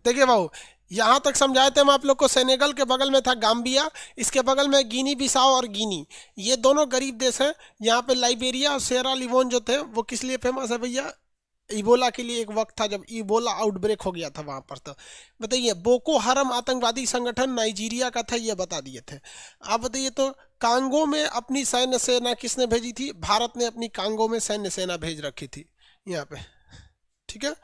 देखिए बाबू, यहाँ तक समझाए थे हम आप लोग को। सेनेगल के बगल में था गाम्बिया, इसके बगल में गिनी बिसाओ और गिनी, ये दोनों गरीब देश हैं। यहाँ पे लाइबेरिया और सेरा लिवोन जो थे वो किस लिए फेमस है भैया? इबोला के लिए। एक वक्त था जब इबोला आउटब्रेक हो गया था वहां पर। तो बताइए, बोको हरम आतंकवादी संगठन नाइजीरिया का था, ये बता दिए थे। आप बताइए तो कांगो में अपनी सैन्य सेना किसने भेजी थी? भारत ने अपनी कांगो में सैन्य सेना भेज रखी थी यहाँ पे। ठीक है।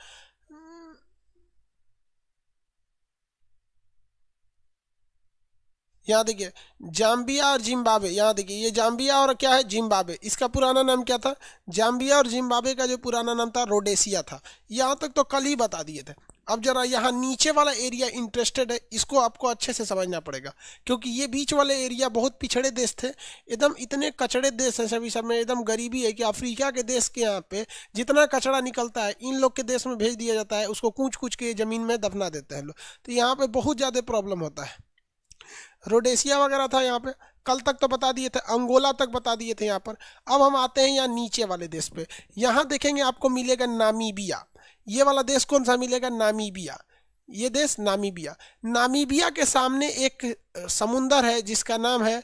यहाँ देखिए, जाम्बिया और जिम्बाब्वे। यहाँ देखिए, ये जाम्बिया और क्या है? जिम्बाब्वे। इसका पुराना नाम क्या था? जाम्बिया और जिम्बाब्वे का जो पुराना नाम था रोडेशिया था। यहाँ तक तो कल ही बता दिए थे। अब जरा यहाँ नीचे वाला एरिया इंटरेस्टेड है, इसको आपको अच्छे से समझना पड़ेगा, क्योंकि ये बीच वाले एरिया बहुत पिछड़े देश थे एकदम। इतने कचड़े देश हैं सभी, सब में एकदम गरीबी है कि अफ्रीका के देश के यहाँ पे जितना कचड़ा निकलता है इन लोग के देश में भेज दिया जाता है, उसको कूच कूच के ज़मीन में दफना देते हैं लोग। तो यहाँ पे बहुत ज़्यादा प्रॉब्लम होता है। रोडेशिया वगैरह था यहाँ पे। कल तक तो बता दिए थे, अंगोला तक बता दिए थे यहाँ पर। अब हम आते हैं यहाँ नीचे वाले देश पे। यहाँ देखेंगे आपको मिलेगा नामीबिया। ये वाला देश कौन सा मिलेगा? नामीबिया। ये देश नामीबिया। नामीबिया के सामने एक समुंदर है जिसका नाम है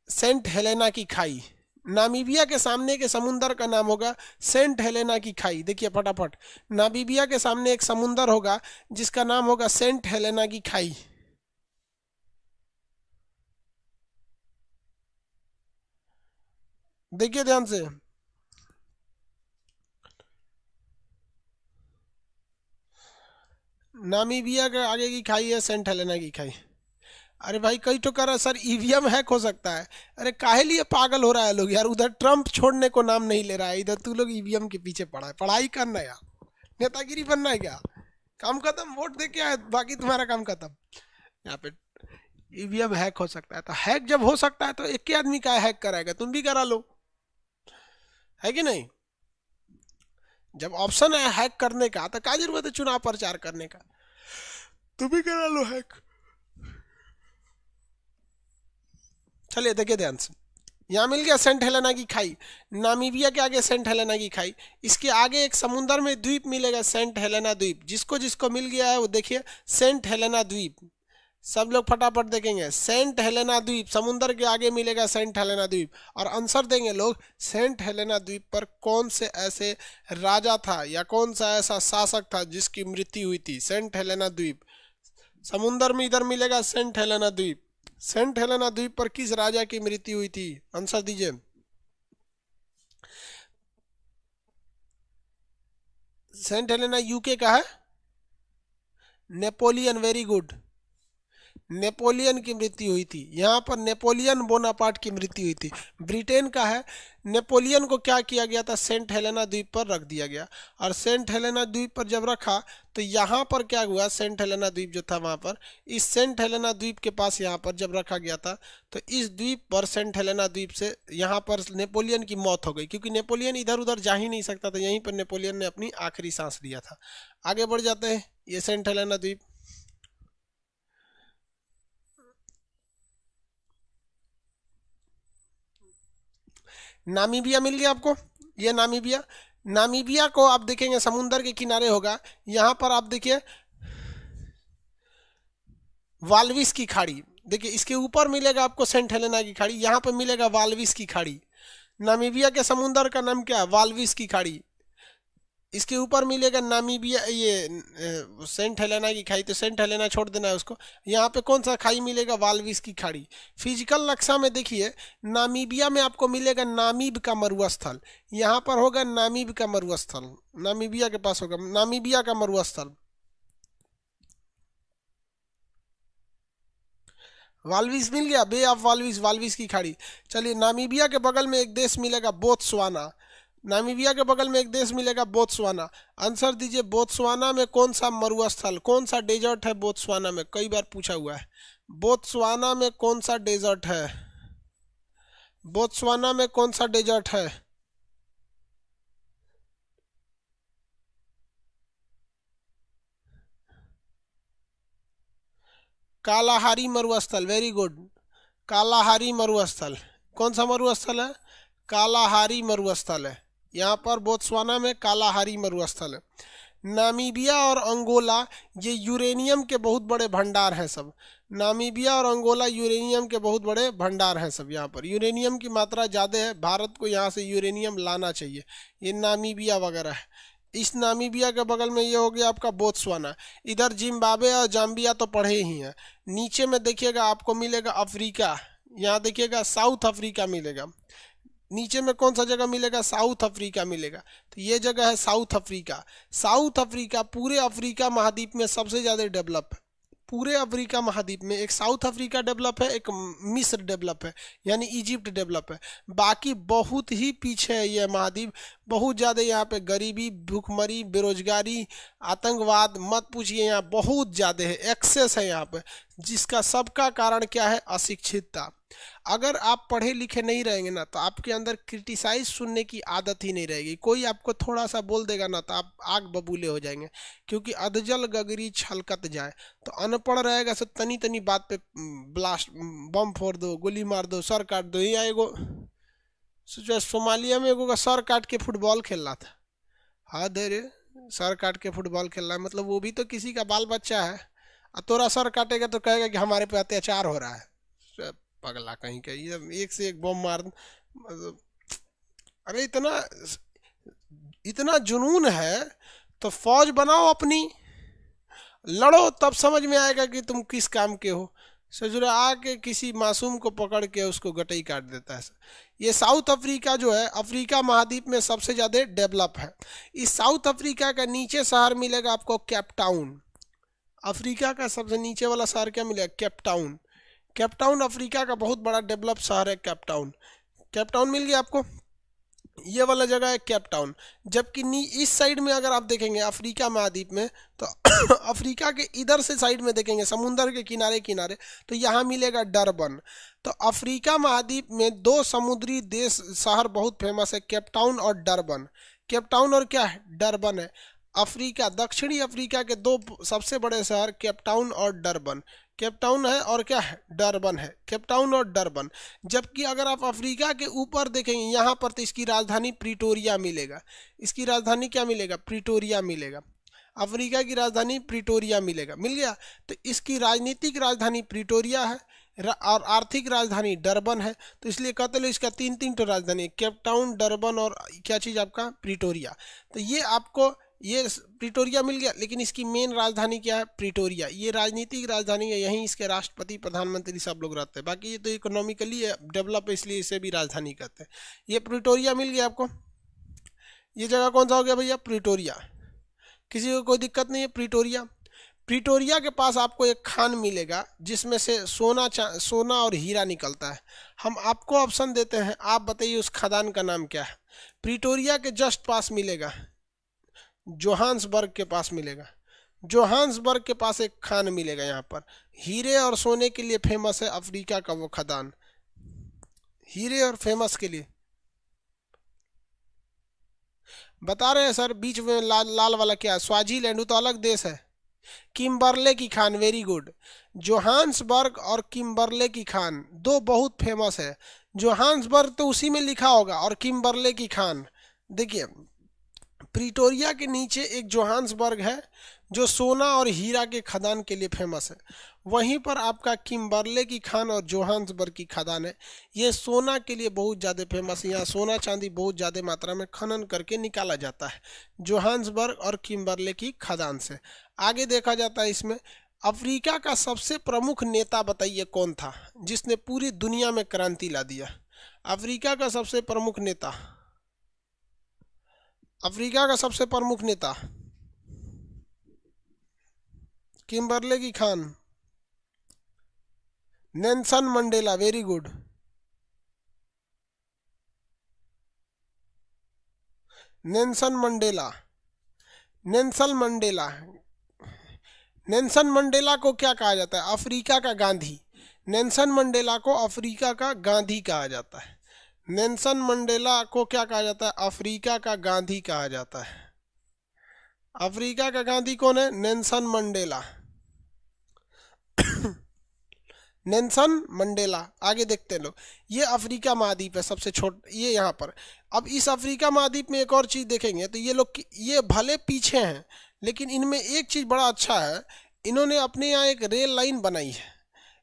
सेंट हेलेना की खाई। नामीबिया के सामने के समुंदर का नाम होगा सेंट हेलेना की खाई। देखिए फटाफट, नामीबिया के सामने एक समुंदर होगा जिसका नाम होगा सेंट हेलेना की खाई। देखिए ध्यान से, नामीबिया के आगे की खाई है सेंट हेलेना की खाई। अरे भाई, कई तो कह रहा है सर ईवीएम हैक हो सकता है। अरे काहे लिए पागल हो रहा है लोग यार? उधर ट्रम्प छोड़ने को नाम नहीं ले रहा है, इधर तू लोग ईवीएम के पीछे पड़ा है। पढ़ाई करना है यार, नेतागिरी बनना है क्या? काम खत्म, वोट दे के आए, बाकी तुम्हारा काम खत्म। यहाँ पे ईवीएम हैक हो सकता है, तो हैक जब हो सकता है तो एक ही आदमी का हैक कराएगा? तुम भी करा लो, है कि नहीं? जब ऑप्शन है हैक करने का तो क्या जरूरत है चुनाव प्रचार करने का? तुम भी करा लो हैक। चलिए देखिए ध्यान से, यहाँ मिल गया सेंट हेलेना की खाई। नामीबिया के आगे सेंट हेलेना की खाई, इसके आगे एक समुंदर में द्वीप मिलेगा सेंट हेलेना द्वीप। जिसको जिसको मिल गया है वो देखिए सेंट हेलेना द्वीप। सब लोग फटाफट देखेंगे, सेंट हेलेना द्वीप, समुंदर के आगे मिलेगा सेंट हेलेना द्वीप। और आंसर देंगे लोग, सेंट हेलेना द्वीप पर कौन से ऐसे राजा था या कौन सा ऐसा शासक था जिसकी मृत्यु हुई थी? सेंट हेलेना द्वीप, समुंदर में इधर मिलेगा सेंट हेलेना द्वीप। सेंट हेलेना द्वीप पर किस राजा की मृत्यु हुई थी? आंसर दीजिए। सेंट हेलेना यूके का है। Napoleon, very good. नेपोलियन की मृत्यु हुई थी यहाँ पर, नेपोलियन बोनापार्ट की मृत्यु हुई थी। ब्रिटेन का है। नेपोलियन को क्या किया गया था? सेंट हेलेना द्वीप पर रख दिया गया। और सेंट हेलेना द्वीप पर जब रखा तो यहाँ पर क्या हुआ? सेंट हेलेना द्वीप जो था वहाँ पर, इस सेंट हेलेना द्वीप के पास यहाँ पर जब रखा गया था तो इस द्वीप पर, सेंट हेलेना द्वीप से यहाँ पर नेपोलियन की मौत हो गई, क्योंकि नेपोलियन इधर उधर जा ही नहीं सकता था। यहीं पर नेपोलियन ने अपनी आखिरी सांस लिया था। आगे बढ़ जाते हैं, ये सेंट हेलेना द्वीप। नामीबिया मिल गया आपको, ये नामीबिया। नामीबिया को आप देखेंगे समुंदर के किनारे होगा। यहाँ पर आप देखिए वाल्विस की खाड़ी। देखिए इसके ऊपर मिलेगा आपको सेंट हेलेना की खाड़ी, यहाँ पर मिलेगा वाल्विस की खाड़ी। नामीबिया के समुंदर का नाम क्या है? वाल्विस की खाड़ी। इसके ऊपर मिलेगा नामीबिया, ये सेंट हेलेना की खाई। तो सेंट हेलेना छोड़ देना है उसको। यहाँ पे कौन सा खाई मिलेगा? वाल्विस की खाड़ी। फिजिकल नक्शा में देखिए, नामीबिया में आपको मिलेगा नामीब का मरुस्थल। यहाँ पर होगा नामीब का मरुस्थल, नामीबिया के पास होगा नामीबिया का मरुस्थल। वाल्विस मिल गया, बे ऑफ वाल्विस, वाल्विस की खाड़ी। चलिए, नामीबिया के बगल में एक देश मिलेगा बोत्सवाना। नामीबिया के बगल में एक देश मिलेगा बोत्सवाना। आंसर दीजिए, बोत्सवाना में कौन सा मरुस्थल, कौन सा डेजर्ट है बोत्सवाना में? कई बार पूछा हुआ है। बोत्सवाना में कौन सा डेजर्ट है? बोत्सवाना में कौन सा डेजर्ट है? कालाहारी मरुस्थल, वेरी गुड। कालाहारी मरुस्थल, कौन सा मरुस्थल है? कालाहारी मरुस्थल है। यहाँ पर बोत्सवाना में कालाहारी मरुस्थल है। नामीबिया और अंगोला ये यूरेनियम के बहुत बड़े भंडार हैं सब। नामीबिया और अंगोला यूरेनियम के बहुत बड़े भंडार हैं सब। यहाँ पर यूरेनियम की मात्रा ज़्यादा है, भारत को यहाँ से यूरेनियम लाना चाहिए। ये नामीबिया वगैरह है। इस नामीबिया के बगल में ये हो गया आपका बोत्सवाना। इधर जिम्बाब्वे और जाम्बिया तो पढ़े ही हैं। नीचे में देखिएगा आपको मिलेगा अफ्रीका, यहाँ देखिएगा साउथ अफ्रीका मिलेगा। नीचे में कौन सा जगह मिलेगा? साउथ अफ्रीका मिलेगा। तो ये जगह है साउथ अफ्रीका। साउथ अफ्रीका पूरे अफ्रीका महाद्वीप में सबसे ज़्यादा डेवलप है। पूरे अफ्रीका महाद्वीप में एक साउथ अफ्रीका डेवलप है, एक मिस्र डेवलप है, यानी इजिप्ट डेवलप है। बाकी बहुत ही पीछे है ये महाद्वीप। बहुत ज़्यादा यहाँ पे गरीबी, भूखमरी, बेरोजगारी, आतंकवाद मत पूछिए, यहाँ बहुत ज़्यादा है, एक्सेस है यहाँ पे। जिसका सबका कारण क्या है? अशिक्षितता। अगर आप पढ़े लिखे नहीं रहेंगे ना तो आपके अंदर क्रिटिसाइज सुनने की आदत ही नहीं रहेगी। कोई आपको थोड़ा सा बोल देगा ना तो आप आग बबूले हो जाएंगे, क्योंकि अधजल गगरी छलकत जाए। तो अनपढ़ रहेगा तो तनी तनी बात पे ब्लास्ट, बम फोड़ दो, गोली मार दो, सर काट दो। यहाँ एगो सोमालिया में एगो का सर काट के फुटबॉल खेल रहा था। हाँ धैर्य, सर काट के फुटबॉल खेल रहा है, मतलब वो भी तो किसी का बाल बच्चा है। और तोरा सर काटेगा तो कहेगा कि हमारे पे अत्याचार हो रहा है। पगला कहीं का, ये एक से एक बम मार। अरे इतना जुनून है तो फौज बनाओ अपनी, लड़ो, तब समझ में आएगा कि तुम किस काम के हो। सजुरा आके किसी मासूम को पकड़ के उसको गटई काट देता है। ये साउथ अफ्रीका जो है अफ्रीका महाद्वीप में सबसे ज़्यादा डेवलप है। इस साउथ अफ्रीका का नीचे शहर मिलेगा आपको केप टाउन। अफ्रीका का सबसे नीचे वाला शहर क्या मिलेगा? Cape Town. Cape Town Africa का बहुत बड़ा डेवलप शहर है केप टाउन। केप टाउन मिल गया आपको, ये वाला जगह है केप टाउन। जबकि इस साइड में अगर आप देखेंगे अफ्रीका महाद्वीप में तो अफ्रीका के इधर से साइड में देखेंगे समुंदर के किनारे किनारे तो यहाँ मिलेगा डरबन। तो अफ्रीका महाद्वीप में दो समुद्री देश शहर बहुत फेमस है, केप टाउन और डरबन। केप टाउन और क्या है? डरबन है। अफ्रीका, दक्षिणी अफ्रीका के दो सबसे बड़े शहर केप टाउन और डरबन। केप टाउन है और क्या है? डरबन है। केप टाउन और डरबन। जबकि अगर आप अफ्रीका के ऊपर देखेंगे यहाँ पर तो इसकी राजधानी प्रिटोरिया मिलेगा। इसकी राजधानी क्या मिलेगा? प्रिटोरिया मिलेगा। अफ्रीका की राजधानी प्रिटोरिया मिलेगा, मिल गया। तो इसकी राजनीतिक राजधानी प्रिटोरिया है और आर्थिक राजधानी डरबन है। तो इसलिए कहते हैं इसका तीन तो राजधानी, केप टाउन, डरबन और क्या चीज़ आपका? प्रिटोरिया। तो ये आपको ये प्रिटोरिया मिल गया, लेकिन इसकी मेन राजधानी क्या है? प्रिटोरिया। ये राजनीतिक राजधानी है, यहीं इसके राष्ट्रपति, प्रधानमंत्री सब लोग रहते हैं। बाकी ये तो इकोनॉमिकली डेवलप है, इसलिए इसे भी राजधानी कहते हैं। ये प्रिटोरिया मिल गया आपको। ये जगह कौन सा हो गया भैया? प्रिटोरिया। किसी को कोई दिक्कत नहीं है? प्रिटोरिया। प्रिटोरिया के पास आपको एक खान मिलेगा जिसमें से सोना और हीरा निकलता है। हम आपको ऑप्शन देते हैं, आप बताइए उस खदान का नाम क्या है? प्रिटोरिया के जस्ट पास मिलेगा, जोहान्सबर्ग के पास मिलेगा। जोहान्सबर्ग के पास एक खान मिलेगा। यहाँ पर हीरे और सोने के लिए फेमस है अफ्रीका का वो खदान, हीरे और फेमस के लिए। बता रहे हैं सर, बीच में लाल लाल वाला क्या है? स्वाजीलैंड, तो अलग देश है। किम्बरले की खान, वेरी गुड। जोहान्सबर्ग और किम्बरले की खान दो बहुत फेमस है। जोहान्सबर्ग तो उसी में लिखा होगा और किम्बरले की खान। देखिए प्रिटोरिया के नीचे एक जोहान्सबर्ग है जो सोना और हीरा के खदान के लिए फेमस है। वहीं पर आपका किम्बरले की खान और जोहान्सबर्ग की खदान है, ये सोना के लिए बहुत ज़्यादा फेमस है। यहाँ सोना चांदी बहुत ज़्यादा मात्रा में खनन करके निकाला जाता है जोहान्सबर्ग और किम्बरले की खदान से। आगे देखा जाता है इसमें अफ्रीका का सबसे प्रमुख नेता बताइए कौन था जिसने पूरी दुनिया में क्रांति ला दिया? अफ्रीका का सबसे प्रमुख नेता, अफ्रीका का सबसे प्रमुख नेता किम्बरले की Khan, Nelson Mandela, very good. Nelson Mandela, Nelson Mandela, Nelson Mandela को क्या कहा जाता है? अफ्रीका का गांधी। नेल्सन मंडेला को अफ्रीका का गांधी कहा जाता है। नेल्सन मंडेला को क्या कहा जाता है? अफ्रीका का गांधी कहा जाता है। अफ्रीका का गांधी कौन है? Nelson Mandela. Nelson Mandela. आगे देखते हैं लोग, ये अफ्रीका महाद्वीप है सबसे ये यहाँ पर। अब इस अफ्रीका महाद्वीप में एक और चीज़ देखेंगे तो ये लोग ये भले पीछे हैं लेकिन इनमें एक चीज़ बड़ा अच्छा है, इन्होंने अपने यहाँ एक रेल लाइन बनाई है।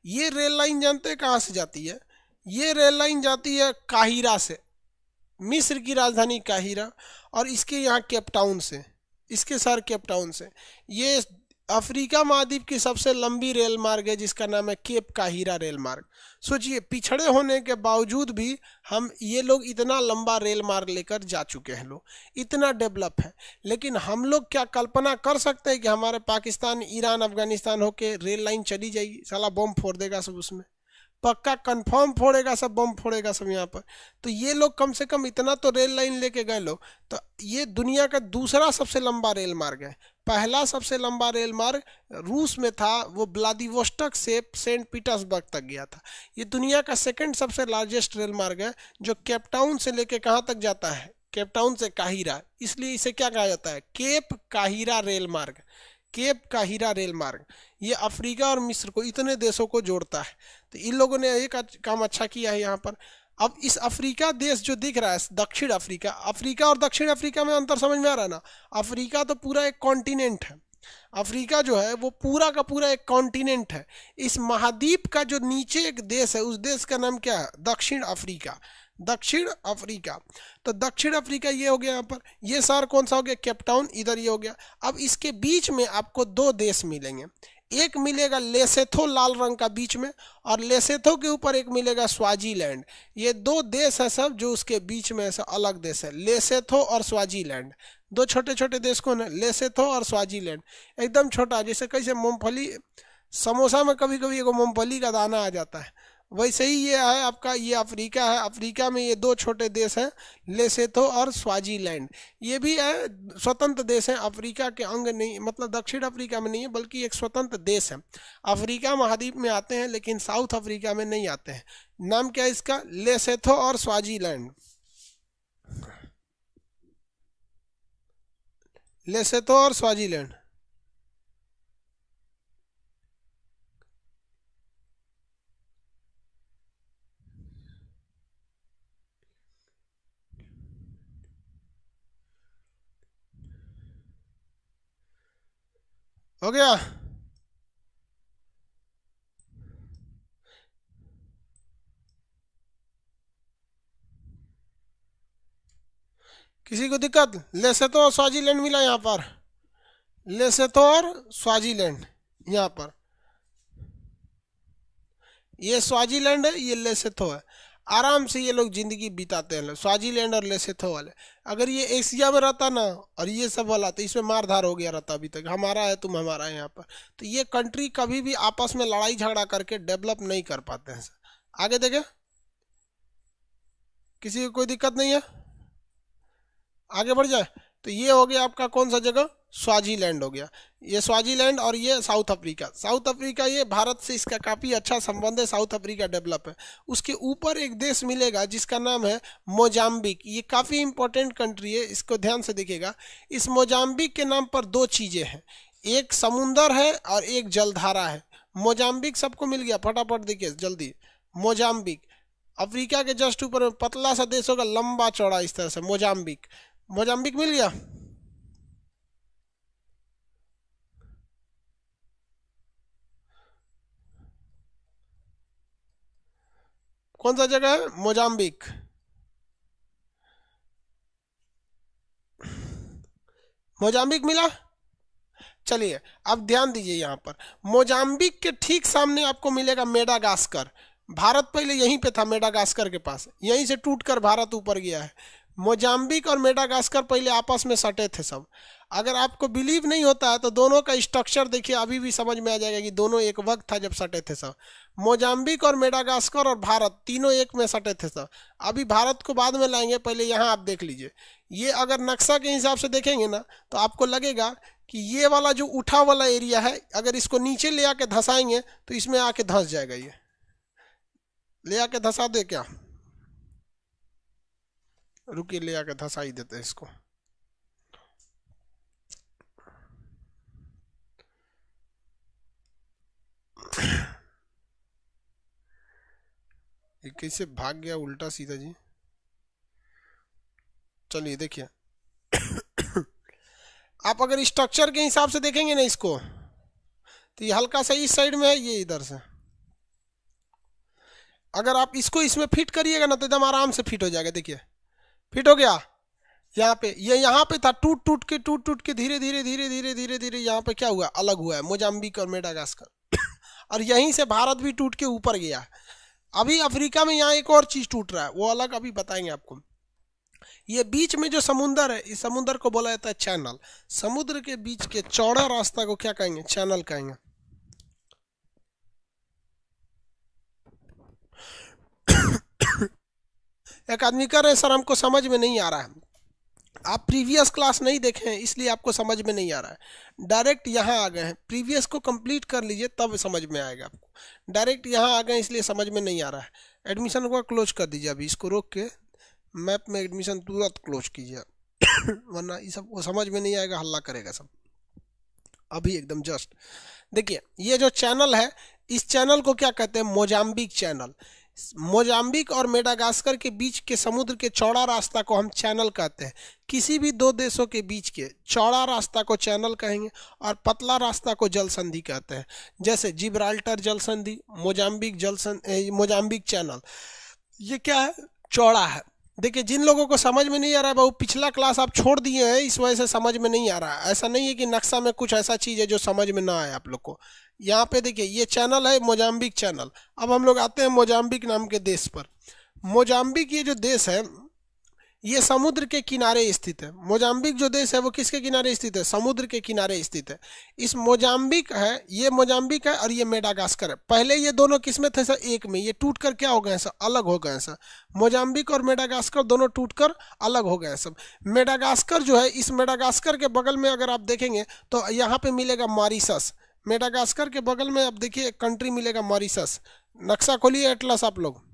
ये रेल लाइन जानते हैं कहाँ से जाती है? ये रेल लाइन जाती है काहिरा से, मिस्र की राजधानी काहिरा, और इसके यहाँ केप टाउन से, इसके शहर केप टाउन से। ये अफ्रीका महाद्वीप की सबसे लंबी रेल मार्ग है जिसका नाम है केप काहिरा रेल मार्ग। सोचिए, पिछड़े होने के बावजूद भी हम ये लोग इतना लंबा रेल मार्ग लेकर जा चुके हैं, लोग इतना डेवलप है। लेकिन हम लोग क्या कल्पना कर सकते हैं कि हमारे पाकिस्तान, ईरान, अफगानिस्तान होके रेल लाइन चली जाएगी? साला बम फोड़ देगा सब उसमें, पक्का कंफर्म फोड़ेगा सब, बम फोड़ेगा सब यहाँ पर। तो ये लोग कम से कम इतना तो रेल लाइन लेके गए लोग। तो ये दुनिया का दूसरा सबसे लंबा रेल मार्ग है। पहला सबसे लंबा रेल मार्ग रूस में था, वो व्लादिवोस्टॉक से सेंट पीटर्सबर्ग तक गया था। ये दुनिया का सेकंड सबसे लार्जेस्ट रेल मार्ग है, जो केप टाउन से लेके कहाँ तक जाता है? केप टाउन से काहिरा। इसलिए इसे क्या कहा जाता है? केप काहिरा रेल मार्ग। केप काहिरा रेल मार्ग ये अफ्रीका और मिस्र को, इतने देशों को जोड़ता है। तो इन लोगों ने एक काम अच्छा किया है यहाँ पर। अब इस अफ्रीका देश जो दिख रहा है, दक्षिण अफ्रीका, अफ्रीका और दक्षिण अफ्रीका में अंतर समझ में आ रहा है ना? अफ्रीका तो पूरा एक कॉन्टिनेंट है। अफ्रीका जो है वो पूरा का पूरा एक कॉन्टिनेंट है। इस महाद्वीप का जो नीचे एक देश है, उस देश का नाम क्या है? दक्षिण अफ्रीका। दक्षिण अफ्रीका। तो दक्षिण अफ्रीका ये हो गया यहाँ पर। ये शहर कौन सा हो गया? Cape Town. इधर ये हो गया। अब इसके बीच में आपको दो देश मिलेंगे। एक मिलेगा लेसेथो लाल रंग का बीच में, और लेसेथो के ऊपर एक मिलेगा स्वाजीलैंड। ये दो देश है सब जो उसके बीच में ऐसा अलग देश है, लेसेथो और स्वाजीलैंड। दो छोटे छोटे देश कौन है? लेसेथो और स्वाजीलैंड। एकदम छोटा, जैसे कैसे मूंगफली, समोसा में कभी कभी एगो मूंगफली का दाना आ जाता है, वैसे ही ये है आपका, ये अफ्रीका है। अफ्रीका में ये दो छोटे देश हैं, लेसेथो और स्वाजीलैंड। ये भी है स्वतंत्र देश है, अफ्रीका के अंग नहीं, मतलब दक्षिण अफ्रीका में नहीं है, बल्कि एक स्वतंत्र देश है। अफ्रीका महाद्वीप में आते हैं लेकिन साउथ अफ्रीका में नहीं आते हैं। नाम क्या है इसका? लेसेथो और स्वाजीलैंड। लेसेथो और स्वाजीलैंड। हो गया? किसी को दिक्कत? लेसेथो और स्वाजीलैंड मिला यहाँ पर, लेसेथो और स्वाजीलैंड यहाँ पर। ये स्वाजीलैंड है, ये लेसेथो है। आराम से ये लोग जिंदगी बिताते हैं, स्वाजीलैंड और लेसेथो वाले। अगर ये एशिया में रहता ना और ये सब वाला, तो इसमें मारधार हो गया रहता अभी तक, हमारा है तुम हमारा है यहाँ पर। तो ये कंट्री कभी भी आपस में लड़ाई झगड़ा करके डेवलप नहीं कर पाते हैं। आगे देखें, किसी को कोई दिक्कत नहीं है? आगे बढ़ जाए। तो ये हो गया आपका कौन सा जगह? स्वाजीलैंड हो गया। ये स्वाजीलैंड, और ये साउथ अफ्रीका। साउथ अफ्रीका ये भारत से इसका काफ़ी अच्छा संबंध है, साउथ अफ्रीका डेवलप है। उसके ऊपर एक देश मिलेगा जिसका नाम है मोजाम्बिक। ये काफ़ी इंपॉर्टेंट कंट्री है, इसको ध्यान से देखिएगा। इस मोजाम्बिक के नाम पर दो चीज़ें हैं, एक समुंदर है और एक जलधारा है। मोजाम्बिक सबको मिल गया? फटाफट देखिए जल्दी। मोजाम्बिक अफ्रीका के जस्ट ऊपर में पतला सा देश होगा, लंबा चौड़ा इस तरह से, मोजाम्बिक। मोजाम्बिक मिल गया? कौन सा जगह है? मोजाम्बिक। मोजाम्बिक मिला? चलिए अब ध्यान दीजिए, यहाँ पर मोजाम्बिक के ठीक सामने आपको मिलेगा मेडागास्कर। भारत पहले यहीं पे था, मेडागास्कर के पास, यहीं से टूटकर भारत ऊपर गया है। मोजाम्बिक और मेडागास्कर पहले आपस में सटे थे सब। अगर आपको बिलीव नहीं होता है तो दोनों का स्ट्रक्चर देखिए, अभी भी समझ में आ जाएगा कि दोनों एक वक्त था जब सटे थे सब। मोजाम्बिक और मेडागास्कर और भारत तीनों एक में सटे थे सब। अभी भारत को बाद में लाएंगे, पहले यहाँ आप देख लीजिए। ये अगर नक्शा के हिसाब से देखेंगे ना तो आपको लगेगा कि ये वाला जो उठा वाला एरिया है, अगर इसको नीचे ले आके धंसाएंगे तो इसमें आके धंस जाएगा। ये ले आके धंसा दे क्या? रुकिए, ले आके धंसा ही देते हैं इसको। ये कैसे भाग गया उल्टा सीधा जी? चलिए देखिए, आप अगर स्ट्रक्चर के हिसाब से देखेंगे ना इसको, तो ये हल्का सा इस साइड में है, ये इधर से। अगर आप इसको इसमें फिट करिएगा ना तो एकदम आराम से फिट हो जाएगा। देखिए फिट हो गया। यहाँ पे ये यहाँ पे था, टूट टूट के धीरे धीरे धीरे धीरे धीरे धीरे यहाँ पे क्या हुआ, अलग हुआ है मोजाम्बिक और मेडागास्कर। और यहीं से भारत भी टूट के ऊपर गया है। अभी अफ्रीका में यहाँ एक और चीज टूट रहा है, वो अलग अभी बताएंगे आपको। ये बीच में जो समुंदर है, इस समुंदर को बोला जाता है चैनल। समुद्र के बीच के चौड़ा रास्ता को क्या कहेंगे, चैनल कहेंगे। एक आदमी कह रहे हैं सर हमको समझ में नहीं आ रहा है। आप प्रीवियस क्लास नहीं देखे हैं इसलिए आपको समझ में नहीं आ रहा है। डायरेक्ट यहाँ आ गए हैं, प्रीवियस को कंप्लीट कर लीजिए तब समझ में आएगा आपको। डायरेक्ट यहाँ आ गए इसलिए समझ में नहीं आ रहा है। एडमिशन को क्लोज कर दीजिए, अभी इसको रोक के मैप में एडमिशन तुरंत क्लोज कीजिए। वरना ये सब वो समझ में नहीं आएगा, हल्ला करेगा सब। अभी एकदम जस्ट देखिए, ये जो चैनल है, इस चैनल को क्या कहते हैं, मोजाम्बिक चैनल। मोजाम्बिक और मेडागास्कर के बीच के समुद्र के चौड़ा रास्ता को हम चैनल कहते हैं। किसी भी दो देशों के बीच के चौड़ा रास्ता को चैनल कहेंगे और पतला रास्ता को जल संधि कहते हैं। जैसे जिब्राल्टर जल संधि, मोजाम्बिक चैनल, ये क्या है, चौड़ा है। देखिए जिन लोगों को समझ में नहीं आ रहा है, वो पिछला क्लास आप छोड़ दिए हैं, इस वजह से समझ में नहीं आ रहा है। ऐसा नहीं है कि नक्शा में कुछ ऐसा चीज़ है जो समझ में ना आए आप लोग को। यहाँ पे देखिए ये चैनल है मोजाम्बिक चैनल। अब हम लोग आते हैं मोजाम्बिक नाम के देश पर। मोजाम्बिक ये जो देश है ये समुद्र के किनारे स्थित है। मोजाम्बिक जो देश है वो किसके किनारे स्थित है, समुद्र के किनारे स्थित है। इस मोजाम्बिक है, ये मोजाम्बिक है और ये मेडागास्कर है। पहले ये दोनों किस में थे सर, एक में। ये टूट कर क्या हो गए सर, अलग हो गए सर। मोजाम्बिक और मेडागास्कर दोनों टूट कर अलग हो गए सब। मेडागास्कर जो है, इस मेडागास्कर के बगल में अगर आप देखेंगे तो यहाँ पे मिलेगा मॉरिशस। मेडागास्कर के बगल में आप देखिए एक कंट्री मिलेगा मॉरिशस। नक्शा खोलिए एटलस, आप लोग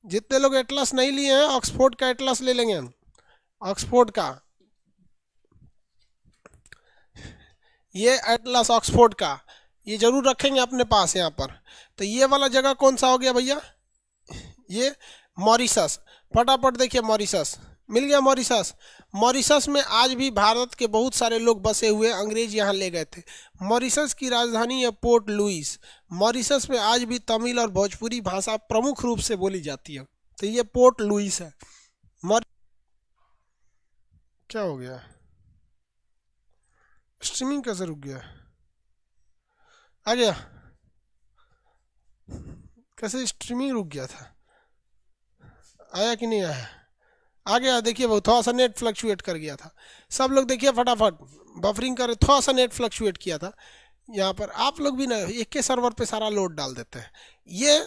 जितने लोग एटलस नहीं लिए हैं ऑक्सफोर्ड का एटलस ले लेंगे हम, ऑक्सफोर्ड का, ये एटलस ऑक्सफोर्ड का ये जरूर रखेंगे अपने पास यहाँ पर। तो ये वाला जगह कौन सा हो गया भैया, ये मॉरिशस। फटाफट देखिए मॉरिशस मिल गया। मॉरिशस, मॉरिशस में आज भी भारत के बहुत सारे लोग बसे हुए, अंग्रेज यहाँ ले गए थे। मॉरिशस की राजधानी है पोर्ट लुइस। मॉरिशस में आज भी तमिल और भोजपुरी भाषा प्रमुख रूप से बोली जाती है। तो ये पोर्ट लुइस है। क्या हो गया, स्ट्रीमिंग कैसे रुक गया, आ गया कैसे, स्ट्रीमिंग रुक गया था, आया कि नहीं आया, आ गया। देखिए वो थोड़ा सा नेट फ्लक्चुएट कर गया था। सब लोग देखिए फटाफट, बफरिंग कर, थोड़ा सा नेट फ्लक्चुएट किया था यहाँ पर। आप लोग भी ना एक के सर्वर पे सारा लोड डाल देते हैं। ये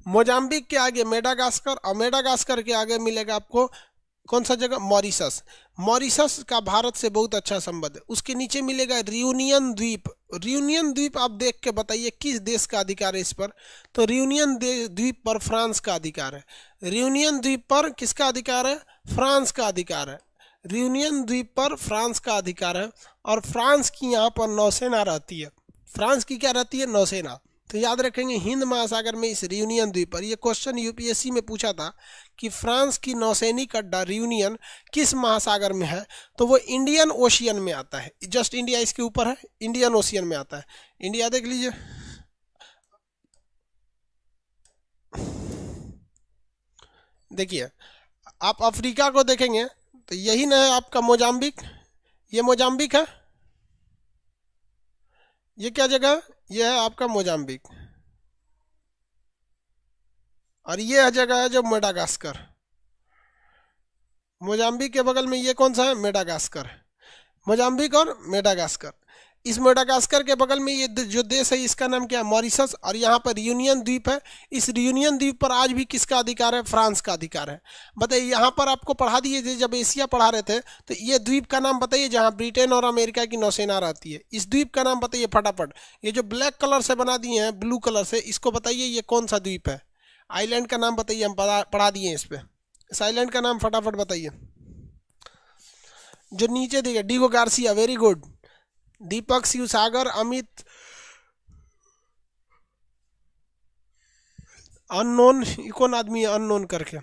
मोजाम्बिक के आगे मेडागास्कर और मेडागास्कर के आगे मिलेगा आपको कौन सा जगह, मॉरिशस। मॉरिशस का भारत से बहुत अच्छा संबंध है। उसके नीचे मिलेगा रियूनियन द्वीप। रियूनियन द्वीप आप देख के बताइए किस देश का अधिकार है इस पर। तो रियूनियन द्वीप पर फ्रांस का अधिकार है। रियूनियन द्वीप पर किसका अधिकार है, फ्रांस का अधिकार है। रियूनियन द्वीप पर फ्रांस का अधिकार है और फ्रांस की यहाँ पर नौसेना रहती है। फ्रांस की क्या रहती है, नौसेना। तो याद रखेंगे हिंद महासागर में इस रियूनियन द्वीप पर, ये क्वेश्चन यूपीएससी में पूछा था कि फ्रांस की नौसैनिक अड्डा रियूनियन किस महासागर में है, तो वो इंडियन ओशियन में आता है। जस्ट इंडिया इसके ऊपर है, इंडियन ओशियन में आता है। इंडिया देख लीजिए, देखिए आप अफ्रीका को देखेंगे तो यही ना है आपका मोजाम्बिक। ये मोजाम्बिक है, ये क्या जगह, ये है आपका मोजाम्बिक। और ये जगह है जो मेडागास्कर। मोजाम्बिक के बगल में ये कौन सा है, मेडागास्कर। मोजाम्बिक और मेडागास्कर। इस मेडागास्कर के बगल में ये जो देश है इसका नाम क्या है, मॉरिशस। और यहाँ पर रियूनियन द्वीप है। इस रियूनियन द्वीप पर आज भी किसका अधिकार है, फ्रांस का अधिकार है। बताइए, यहाँ पर आपको पढ़ा दिए थे जब एशिया पढ़ा रहे थे, तो ये द्वीप का नाम बताइए जहाँ ब्रिटेन और अमेरिका की नौसेना रहती है। इस द्वीप का नाम बताइए फटाफट। ये जो ब्लैक कलर से बना दिए हैं ब्लू कलर से, इसको बताइए ये कौन सा द्वीप है। आइलैंड का नाम बताइए, हम पढ़ा दिए इस पे। इस आइलैंड का नाम फटाफट बताइए। जो नीचे देखिए, डीगो गार्सिया, वेरी गुड। दीपक, शिवसागर, अमित, अननोन, कौन आदमी है अननोन करके,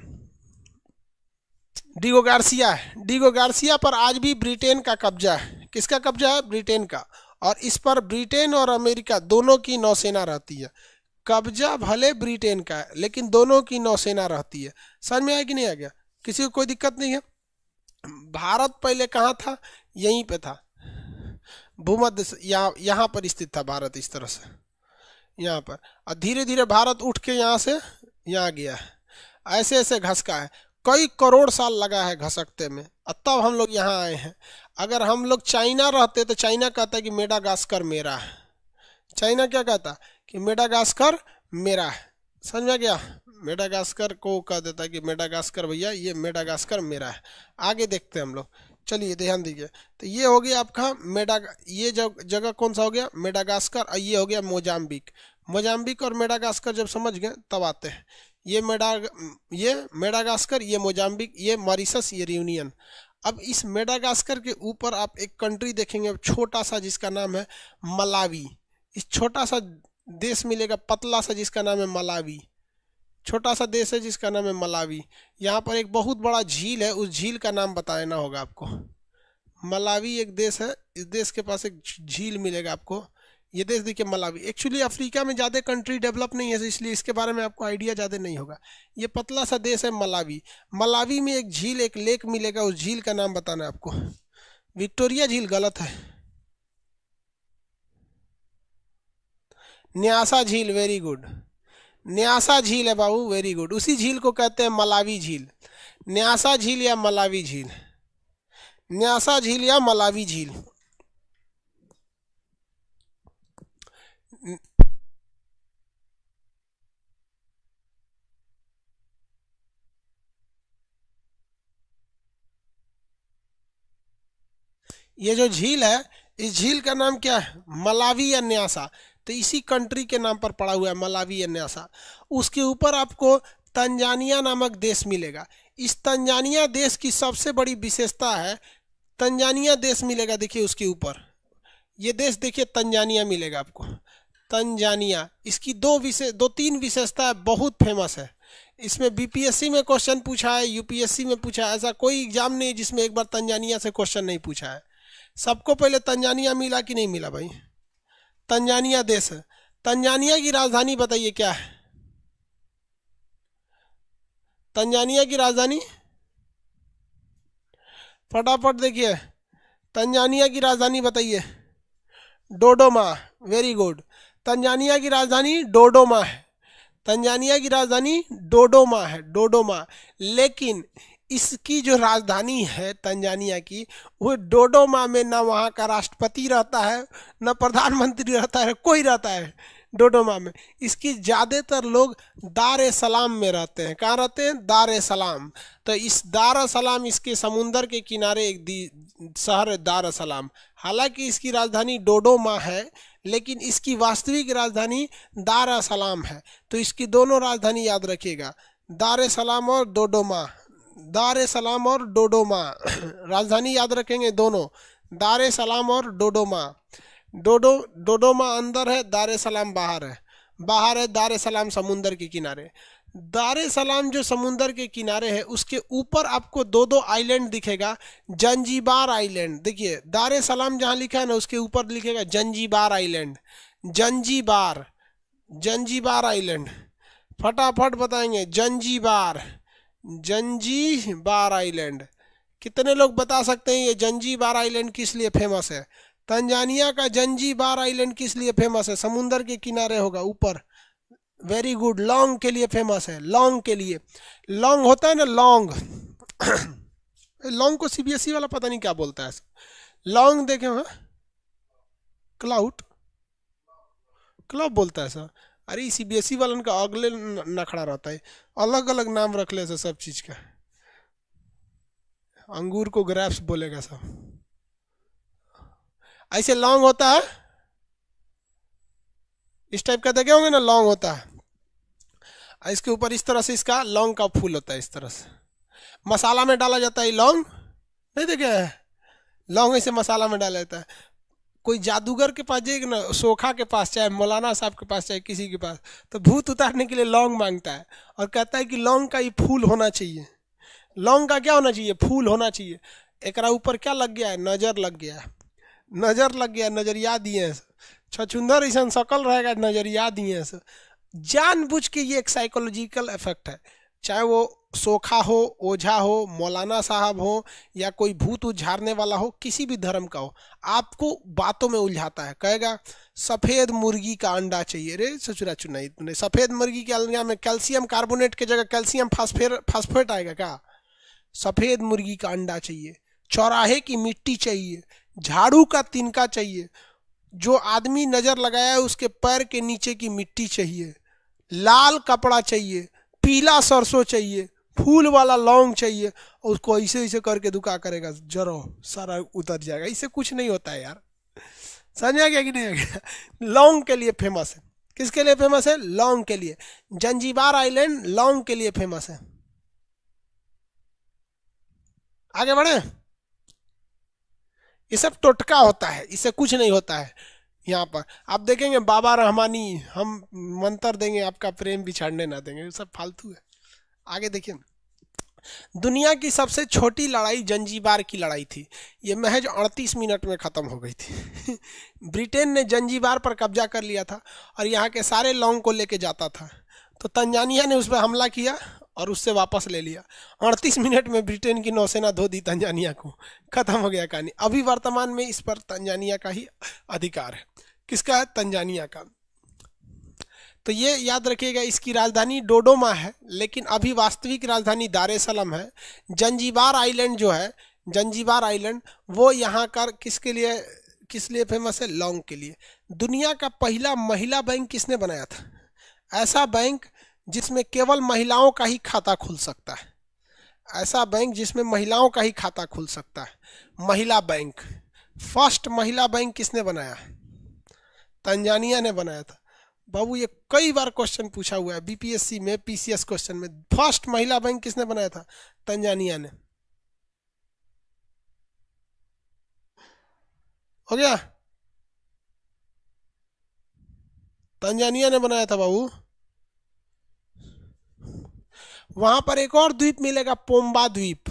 डीगो गार्सिया है। डीगो गार्सिया पर आज भी ब्रिटेन का कब्जा है। किसका कब्जा है? ब्रिटेन का। और इस पर ब्रिटेन और अमेरिका दोनों की नौसेना रहती है। कब्जा भले ब्रिटेन का है लेकिन दोनों की नौसेना रहती है। समझ में आया कि नहीं आ गया? किसी को कोई दिक्कत नहीं है? भारत पहले कहाँ था? यहीं पे था, भूमध्य यहाँ पर स्थित था भारत, इस तरह से यहाँ पर। और धीरे धीरे भारत उठ के यहाँ से यहाँ गया है, ऐसे ऐसे घसका है। कई करोड़ साल लगा है घसकते में, और तब हम लोग यहाँ आए हैं। अगर हम लोग चाइना रहते तो चाइना कहता है कि मेडागास्कर मेरा है। चाइना क्या कहता? कि मेडागास्कर मेरा है। समझ में गया? मेडागास्कर को कह देता है कि मेडागास्कर भैया, ये मेडागास्कर मेरा है। आगे देखते हैं हम लोग, चलिए ध्यान दीजिए। तो ये हो गया आपका ये जगह कौन सा हो गया? मेडागास्कर। और ये हो गया मोजाम्बिक। मोजाम्बिक और मेडागास्कर जब समझ गए तब आते हैं ये मेडागास्कर, ये मोजाम्बिक, ये मॉरिशस, ये रियूनियन। अब इस मेडागास्कर के ऊपर आप एक कंट्री देखेंगे छोटा सा, जिसका नाम है मलावी। इस छोटा सा देश मिलेगा पतला सा, जिसका नाम है मलावी। छोटा सा देश है जिसका नाम है मलावी। यहाँ पर एक बहुत बड़ा झील है, उस झील का नाम बताना होगा आपको। मलावी एक देश है, इस देश के पास एक झील मिलेगा आपको। ये देश देखिए मलावी। एक्चुअली अफ्रीका में ज़्यादा कंट्री डेवलप नहीं है, इसलिए इसके बारे में आपको आइडिया ज़्यादा नहीं होगा। ये पतला सा देश है मलावी। मलावी में एक झील, एक लेक मिलेगा, उस झील का नाम बताना है आपको। विक्टोरिया झील गलत है, न्यासा झील, वेरी गुड। न्यासा झील है बाबू, वेरी गुड। उसी झील को कहते हैं मलावी झील। न्यासा झील या मलावी झील, न्यासा झील या मलावी झील। ये जो झील है, इस झील का नाम क्या है? मलावी या न्यासा। तो इसी कंट्री के नाम पर पड़ा हुआ है, मलावी या न्यासा। उसके ऊपर आपको तंजानिया नामक देश मिलेगा। इस तंजानिया देश की सबसे बड़ी विशेषता है, तंजानिया देश मिलेगा। देखिए उसके ऊपर ये देश देखिए, तंजानिया मिलेगा आपको। तंजानिया, इसकी दो तीन विशेषता बहुत फेमस है। इसमें बीपीएससी में क्वेश्चन पूछा है, यूपीएससी में पूछा है। ऐसा कोई एग्जाम नहीं जिसमें एक बार तंजानिया से क्वेश्चन नहीं पूछा है। सबको पहले तंजानिया मिला कि नहीं मिला भाई? तंजानिया देश है। तंजानिया की राजधानी बताइए क्या है? तंजानिया की राजधानी फटाफट देखिए, तंजानिया की राजधानी बताइए। डोडोमा, वेरी गुड। तंजानिया की राजधानी डोडोमा है। तंजानिया की राजधानी डोडोमा है, डोडोमा। लेकिन इसकी जो राजधानी है तंजानिया की, वो डोडोमा में ना वहाँ का राष्ट्रपति रहता है, ना प्रधानमंत्री रहता है, कोई रहता है डोडोमा में। इसकी ज़्यादातर लोग दार ए सलाम में रहते हैं। कहाँ रहते हैं? दार ए सलाम। तो इस दार ए सलाम, इसके समुंदर के किनारे एक शहर है दार ए सलाम। हालांकि इसकी राजधानी डोडोमा है, लेकिन इसकी वास्तविक राजधानी दार ए सलाम है। तो इसकी दोनों राजधानी याद रखिएगा, दार ए सलाम और डोडोमा। दार ए सलाम और डोडोमा राजधानी याद रखेंगे दोनों, दार ए सलाम और डोडोमा। डोडोमा अंदर है, दार ए सलाम बाहर है। बाहर है दार ए सलाम समुंदर के किनारे। दार ए सलाम जो समुंदर के किनारे है, उसके ऊपर आपको दो आइलैंड दिखेगा। जंजीबार आइलैंड, देखिए दार ए सलाम जहाँ लिखा है ना, उसके ऊपर लिखेगा Zanzibar island. Zanzibar, Zanzibar island. फटाफट बताएंगे, जंजीबार, जंजीबार आइलैंड। कितने लोग बता सकते हैं ये जंजीबार आइलैंड किस लिए फेमस है? तंजानिया का जंजीबार आइलैंड किस लिए फेमस है? समुंदर के किनारे होगा ऊपर। Very good. लॉन्ग के लिए फेमस है, लॉन्ग के लिए। लॉन्ग होता है ना, लॉन्ग लॉन्ग को सीबीएसई वाला पता नहीं क्या बोलता है। लॉन्ग देखे हैं, क्लाउड, क्लब बोलता है सर। अरे सीबीएसई वालन का अगले नखड़ा रहता है, अलग अलग नाम रख ले सब चीज का। अंगूर को ग्रेप्स बोलेगा सब। ऐसे लॉन्ग होता है, इस टाइप का देखे होंगे ना, लॉन्ग होता है। इसके ऊपर इस तरह से इसका लौंग का फूल होता है, इस तरह से मसाला में डाला जाता है। लौंग नहीं देखे हैं? लौंग ऐसे मसाला में डाला जाता है। कोई जादूगर के पास जाएगा ना, सोखा के पास, चाहे मौलाना साहब के पास, चाहे किसी के पास, तो भूत उतारने के लिए लौंग मांगता है और कहता है कि लौंग का ये फूल होना चाहिए। लौंग का क्या होना चाहिए, फूल होना चाहिए। एकरा ऊपर क्या लग गया है, नजर लग गया है, नजर लग गया, नजरिया दिए हैं। छछुंदर ऐसा शकल रहेगा, नजरिया दिए हैं। जानबूझ के ये एक साइकोलॉजिकल इफेक्ट है, चाहे वो सोखा हो, ओझा हो, मौलाना साहब हो, या कोई भूत उझारने वाला हो, किसी भी धर्म का हो, आपको बातों में उलझाता है। कहेगा सफेद मुर्गी का अंडा चाहिए, रे ससुरा चुनाई तूने, सफेद मुर्गी के अंडा में कैल्शियम कार्बोनेट की जगह कैल्शियम फास्फेट आएगा क्या? सफेद मुर्गी का अंडा चाहिए, चौराहे की मिट्टी चाहिए, झाड़ू का तिनका चाहिए, जो आदमी नजर लगाया है उसके पैर के नीचे की मिट्टी चाहिए, लाल कपड़ा चाहिए, पीला सरसों चाहिए, फूल वाला लौंग चाहिए, और उसको ऐसे ऐसे करके दुका करेगा, जरो सारा उतर जाएगा। इससे कुछ नहीं होता है यार, समझ आ गया कि नहीं आ गया? लौंग के लिए फेमस है। किसके लिए फेमस है? लौंग के लिए। जंजीबार आइलैंड लौंग के लिए फेमस है। आगे बढ़े। ये सब टोटका होता है, इससे कुछ नहीं होता है। यहाँ पर आप देखेंगे बाबा रहमानी, हम मंत्र देंगे आपका प्रेम बिछाड़ने ना देंगे, ये सब फालतू है। आगे देखिए, दुनिया की सबसे छोटी लड़ाई जंजीबार की लड़ाई थी। ये महज 38 मिनट में ख़त्म हो गई थी। ब्रिटेन ने जंजीबार पर कब्जा कर लिया था और यहाँ के सारे लौंग को लेके जाता था, तो तंजानिया ने उस पर हमला किया और उससे वापस ले लिया। 38 मिनट में ब्रिटेन की नौसेना धो दी तंजानिया को, खत्म हो गया कहानी। अभी वर्तमान में इस पर तंजानिया का ही अधिकार है। किसका है? तंजानिया का। तो ये याद रखिएगा, इसकी राजधानी डोडोमा है, लेकिन अभी वास्तविक राजधानी दार ए सलाम है। जंजीबार आइलैंड जो है, जंजीबार आइलैंड, वो यहाँ का किस लिए फेमस है? लौंग के लिए। दुनिया का पहला महिला बैंक किसने बनाया था? ऐसा बैंक जिसमें केवल महिलाओं का ही खाता खुल सकता है, ऐसा बैंक जिसमें महिलाओं का ही खाता खुल सकता है, महिला बैंक। फर्स्ट महिला बैंक किसने बनाया? तंजानिया ने बनाया था। बाबू ये कई बार क्वेश्चन पूछा हुआ है बीपीएससी में, पीसीएस क्वेश्चन में। फर्स्ट महिला बैंक किसने बनाया था? तंजानिया ने। हो गया, तंजानिया ने बनाया था बाबू। वहां पर एक और द्वीप मिलेगा, पोम्बा द्वीप।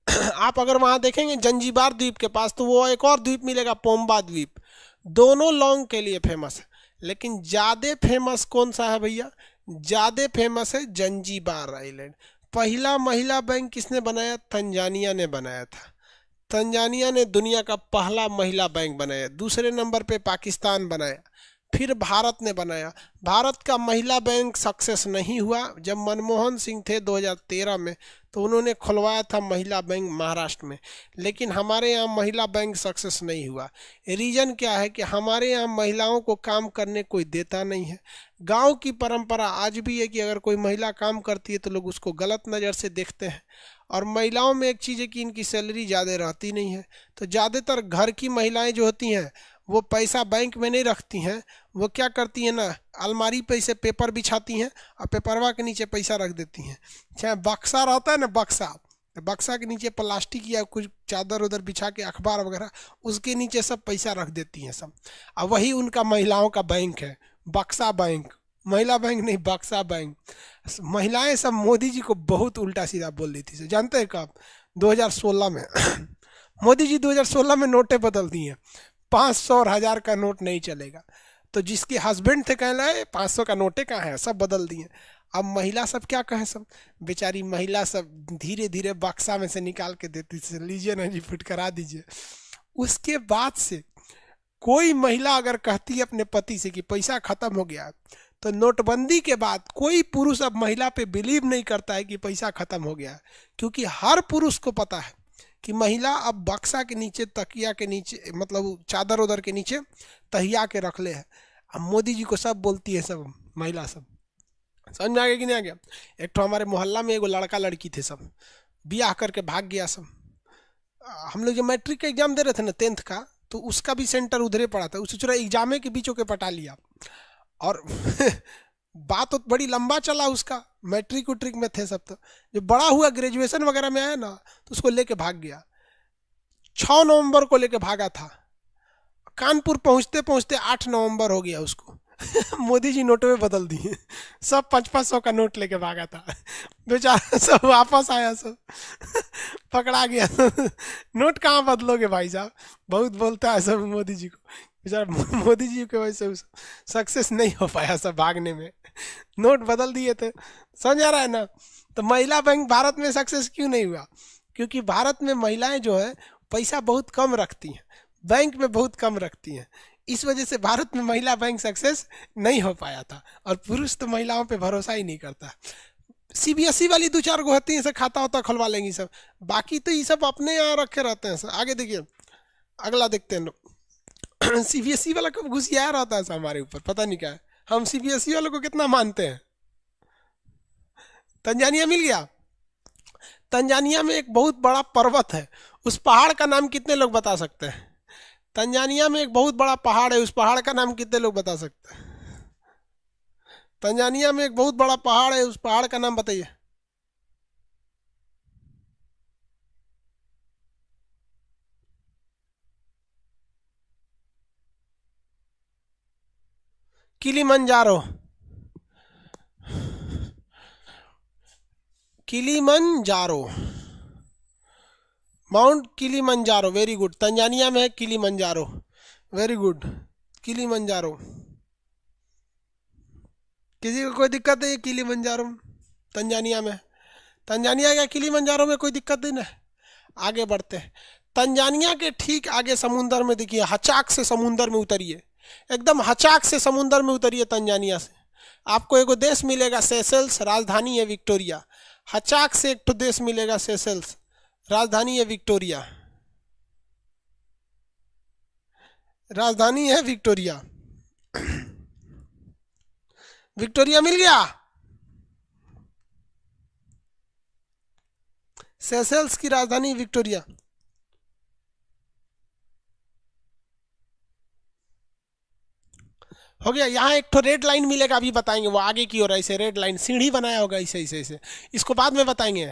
आप अगर वहां देखेंगे जंजीबार द्वीप के पास, तो वो एक और द्वीप मिलेगा, पोम्बा द्वीप। दोनों लौंग के लिए फेमस है, लेकिन ज्यादा फेमस कौन सा है भैया? ज्यादा फेमस है जंजीबार आइलैंड। पहला महिला बैंक किसने बनाया? तंजानिया ने बनाया था। तंजानिया ने दुनिया का पहला महिला बैंक बनाया। दूसरे नंबर पे पाकिस्तान बनाया, फिर भारत ने बनाया। भारत का महिला बैंक सक्सेस नहीं हुआ। जब मनमोहन सिंह थे 2013 में, तो उन्होंने खुलवाया था महिला बैंक महाराष्ट्र में, लेकिन हमारे यहाँ महिला बैंक सक्सेस नहीं हुआ। रीज़न क्या है कि हमारे यहाँ महिलाओं को काम करने कोई देता नहीं है। गांव की परंपरा आज भी है कि अगर कोई महिला काम करती है तो लोग उसको गलत नज़र से देखते हैं। और महिलाओं में एक चीज़ है कि इनकी सैलरी ज़्यादा रहती नहीं है, तो ज़्यादातर घर की महिलाएं जो होती हैं वो पैसा बैंक में नहीं रखती हैं। वो क्या करती हैं ना, अलमारी पे से पेपर बिछाती हैं और पेपरवा के नीचे पैसा रख देती हैं। चाहे बक्सा रहता है ना, बक्सा के नीचे प्लास्टिक या कुछ चादर उधर बिछा के अखबार वगैरह, उसके नीचे सब पैसा रख देती हैं सब। और वही उनका महिलाओं का बैंक है, बक्सा बैंक। महिला बैंक नहीं, बक्सा बैंक। महिलाएं सब मोदी जी को बहुत उल्टा सीधा बोल रही थी। जानते हैं कब? 2016 में। मोदी जी 2016 में नोटें बदल दी हैं। 500 और 1000 का नोट नहीं चलेगा। तो जिसके हस्बैंड थे कहना है 500 का नोटे कहाँ है, सब बदल दिए। अब महिला सब क्या कहें, सब बेचारी महिला सब धीरे धीरे बक्सा में से निकाल के देती थी, लीजिए ना जी फिट करा दीजिए। उसके बाद से कोई महिला अगर कहती है अपने पति से कि पैसा खत्म हो गया, तो नोटबंदी के बाद कोई पुरुष अब महिला पे बिलीव नहीं करता है कि पैसा खत्म हो गया, क्योंकि हर पुरुष को पता है कि महिला अब बक्सा के नीचे, तकिया के नीचे, मतलब चादर उधर के नीचे तहिया के रख ले है। अब मोदी जी को सब बोलती है सब महिला सब। समझ में आ गया कि नहीं आ गया? एक तो हमारे मोहल्ला में एगो लड़का लड़की थे, सब ब्याह करके भाग गया सब। हम लोग जब मैट्रिक का एग्जाम दे रहे थे ना 10th का, तो उसका भी सेंटर उधरे पड़ा था। उसे चुरा एग्जामे के बीचों के पटा लिया। और बात तो बड़ी लंबा चला उसका, मैट्रिक उट्रिक में थे सब। तो जब बड़ा हुआ ग्रेजुएशन वगैरह में आया ना, तो उसको लेके भाग गया। 6 नवंबर को लेके भागा था, कानपुर पहुंचते पहुंचते 8 नवंबर हो गया उसको। मोदी जी नोटों में बदल दिए, सब 500 का नोट लेके भागा था, बेचारा सब वापस आया, सब पकड़ा गया। नोट कहाँ बदलोगे भाई साहब, बहुत बोलता है सब मोदी जी को, बेचारा मोदी जी के वजह से सक्सेस नहीं हो पाया सब भागने में, नोट बदल दिए थे, समझ आ रहा है ना। तो महिला बैंक भारत में सक्सेस क्यों नहीं हुआ, क्योंकि भारत में महिलाएं जो है पैसा बहुत कम रखती हैं, बैंक में बहुत कम रखती हैं, इस वजह से भारत में महिला बैंक सक्सेस नहीं हो पाया था। और पुरुष तो महिलाओं पे भरोसा ही नहीं करता। सीबीएसई वाली 2-4 गो होती है, ऐसे खाता होता खुलवा लेंगी सब, बाकी तो ये सब अपने यहाँ रखे रहते हैं। आगे देखिए, अगला देखते हैं। सीबीएसई वाला कब घुसिया रहता है हमारे ऊपर, पता नहीं क्या है, हम सीबीएसई वालों को कितना मानते हैं। तंजानिया मिल गया। तंजानिया में एक बहुत बड़ा पर्वत है, उस पहाड़ का नाम कितने लोग बता सकते हैं? तंजानिया में एक बहुत बड़ा पहाड़ है, उस पहाड़ का नाम कितने लोग बता सकते हैं? तंजानिया में एक बहुत बड़ा पहाड़ है, उस पहाड़ का नाम बताइए। Kilimanjaro, Kilimanjaro, mount Kilimanjaro, very good. Tanzania में है किलिमंजारो, वेरी गुड, किलिमंजारो। किसी को कोई दिक्कत है किलिमंजारो तंजानिया में? तंजानिया का किलिमंजारो में कोई दिक्कत नहीं ना। आगे बढ़ते हैं। तंजानिया के ठीक आगे समुंदर में देखिए, हचाक से समुंदर में उतरिए, एकदम हचाक से समुंदर में उतरिए तंजानिया से, आपको एक देश मिलेगा सेशेल्स, राजधानी है विक्टोरिया। हचाक से एक तो देश मिलेगा सेशेल्स, राजधानी है विक्टोरिया, राजधानी है विक्टोरिया। विक्टोरिया मिल गया। सेशेल्स की राजधानी विक्टोरिया। हो गया। यहाँ एक तो रेड लाइन मिलेगा, अभी बताएंगे, वो आगे की ओर ऐसे रेड लाइन सीढ़ी बनाया होगा ऐसे ऐसे ऐसे, इसको बाद में बताएंगे,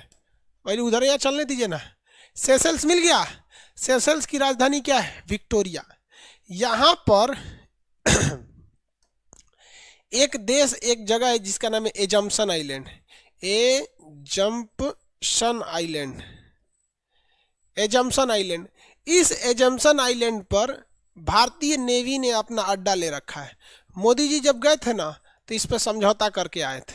पहले उधर यहाँ चलने दीजिए ना। सेशेल्स मिल गया। सेशेल्स की राजधानी क्या है? विक्टोरिया। यहाँ पर एक देश, एक जगह है जिसका नाम है assumption island, assumption island, assumption island. इस एजम्पशन आइलैंड पर भारतीय नेवी ने अपना अड्डा ले रखा है। मोदी जी जब गए थे ना तो इस पर समझौता करके आए थे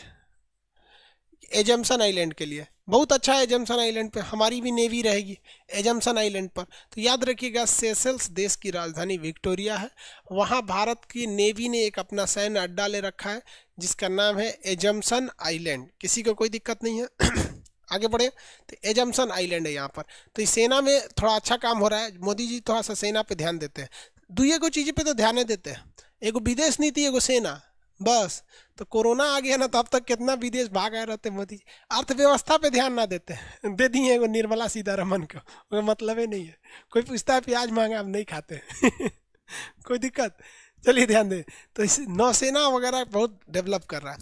एजम्पशन आइलैंड के लिए। बहुत अच्छा है एजम्पशन आइलैंड पे, हमारी भी नेवी रहेगी एजम्पशन आइलैंड पर। तो याद रखिएगा, सेशेल्स देश की राजधानी विक्टोरिया है, वहाँ भारत की नेवी ने एक अपना सैन्य अड्डा ले रखा है जिसका नाम है एजम्पशन आइलैंड। किसी को कोई दिक्कत नहीं है। आगे बढ़े तो एजम्पशन आइलैंड है यहाँ पर। तो इस सेना में थोड़ा अच्छा काम हो रहा है, मोदी जी थोड़ा सा सेना पे ध्यान देते हैं, दुए को चीज़ पे तो ध्यान नहीं देते हैं, एगो विदेश नीति, एगो सेना, बस। तो कोरोना आ गया ना, तो अब तक कितना विदेश भाग आए रहते मोदी। अर्थव्यवस्था पे ध्यान ना देते, दे दिए एगो निर्मला सीतारमन को, मतलब ही नहीं है। कोई पूछता है प्याज महंगा, हम नहीं खाते। कोई दिक्कत? चलिए ध्यान दें। तो इस नौसेना वगैरह बहुत डेवलप कर रहा है,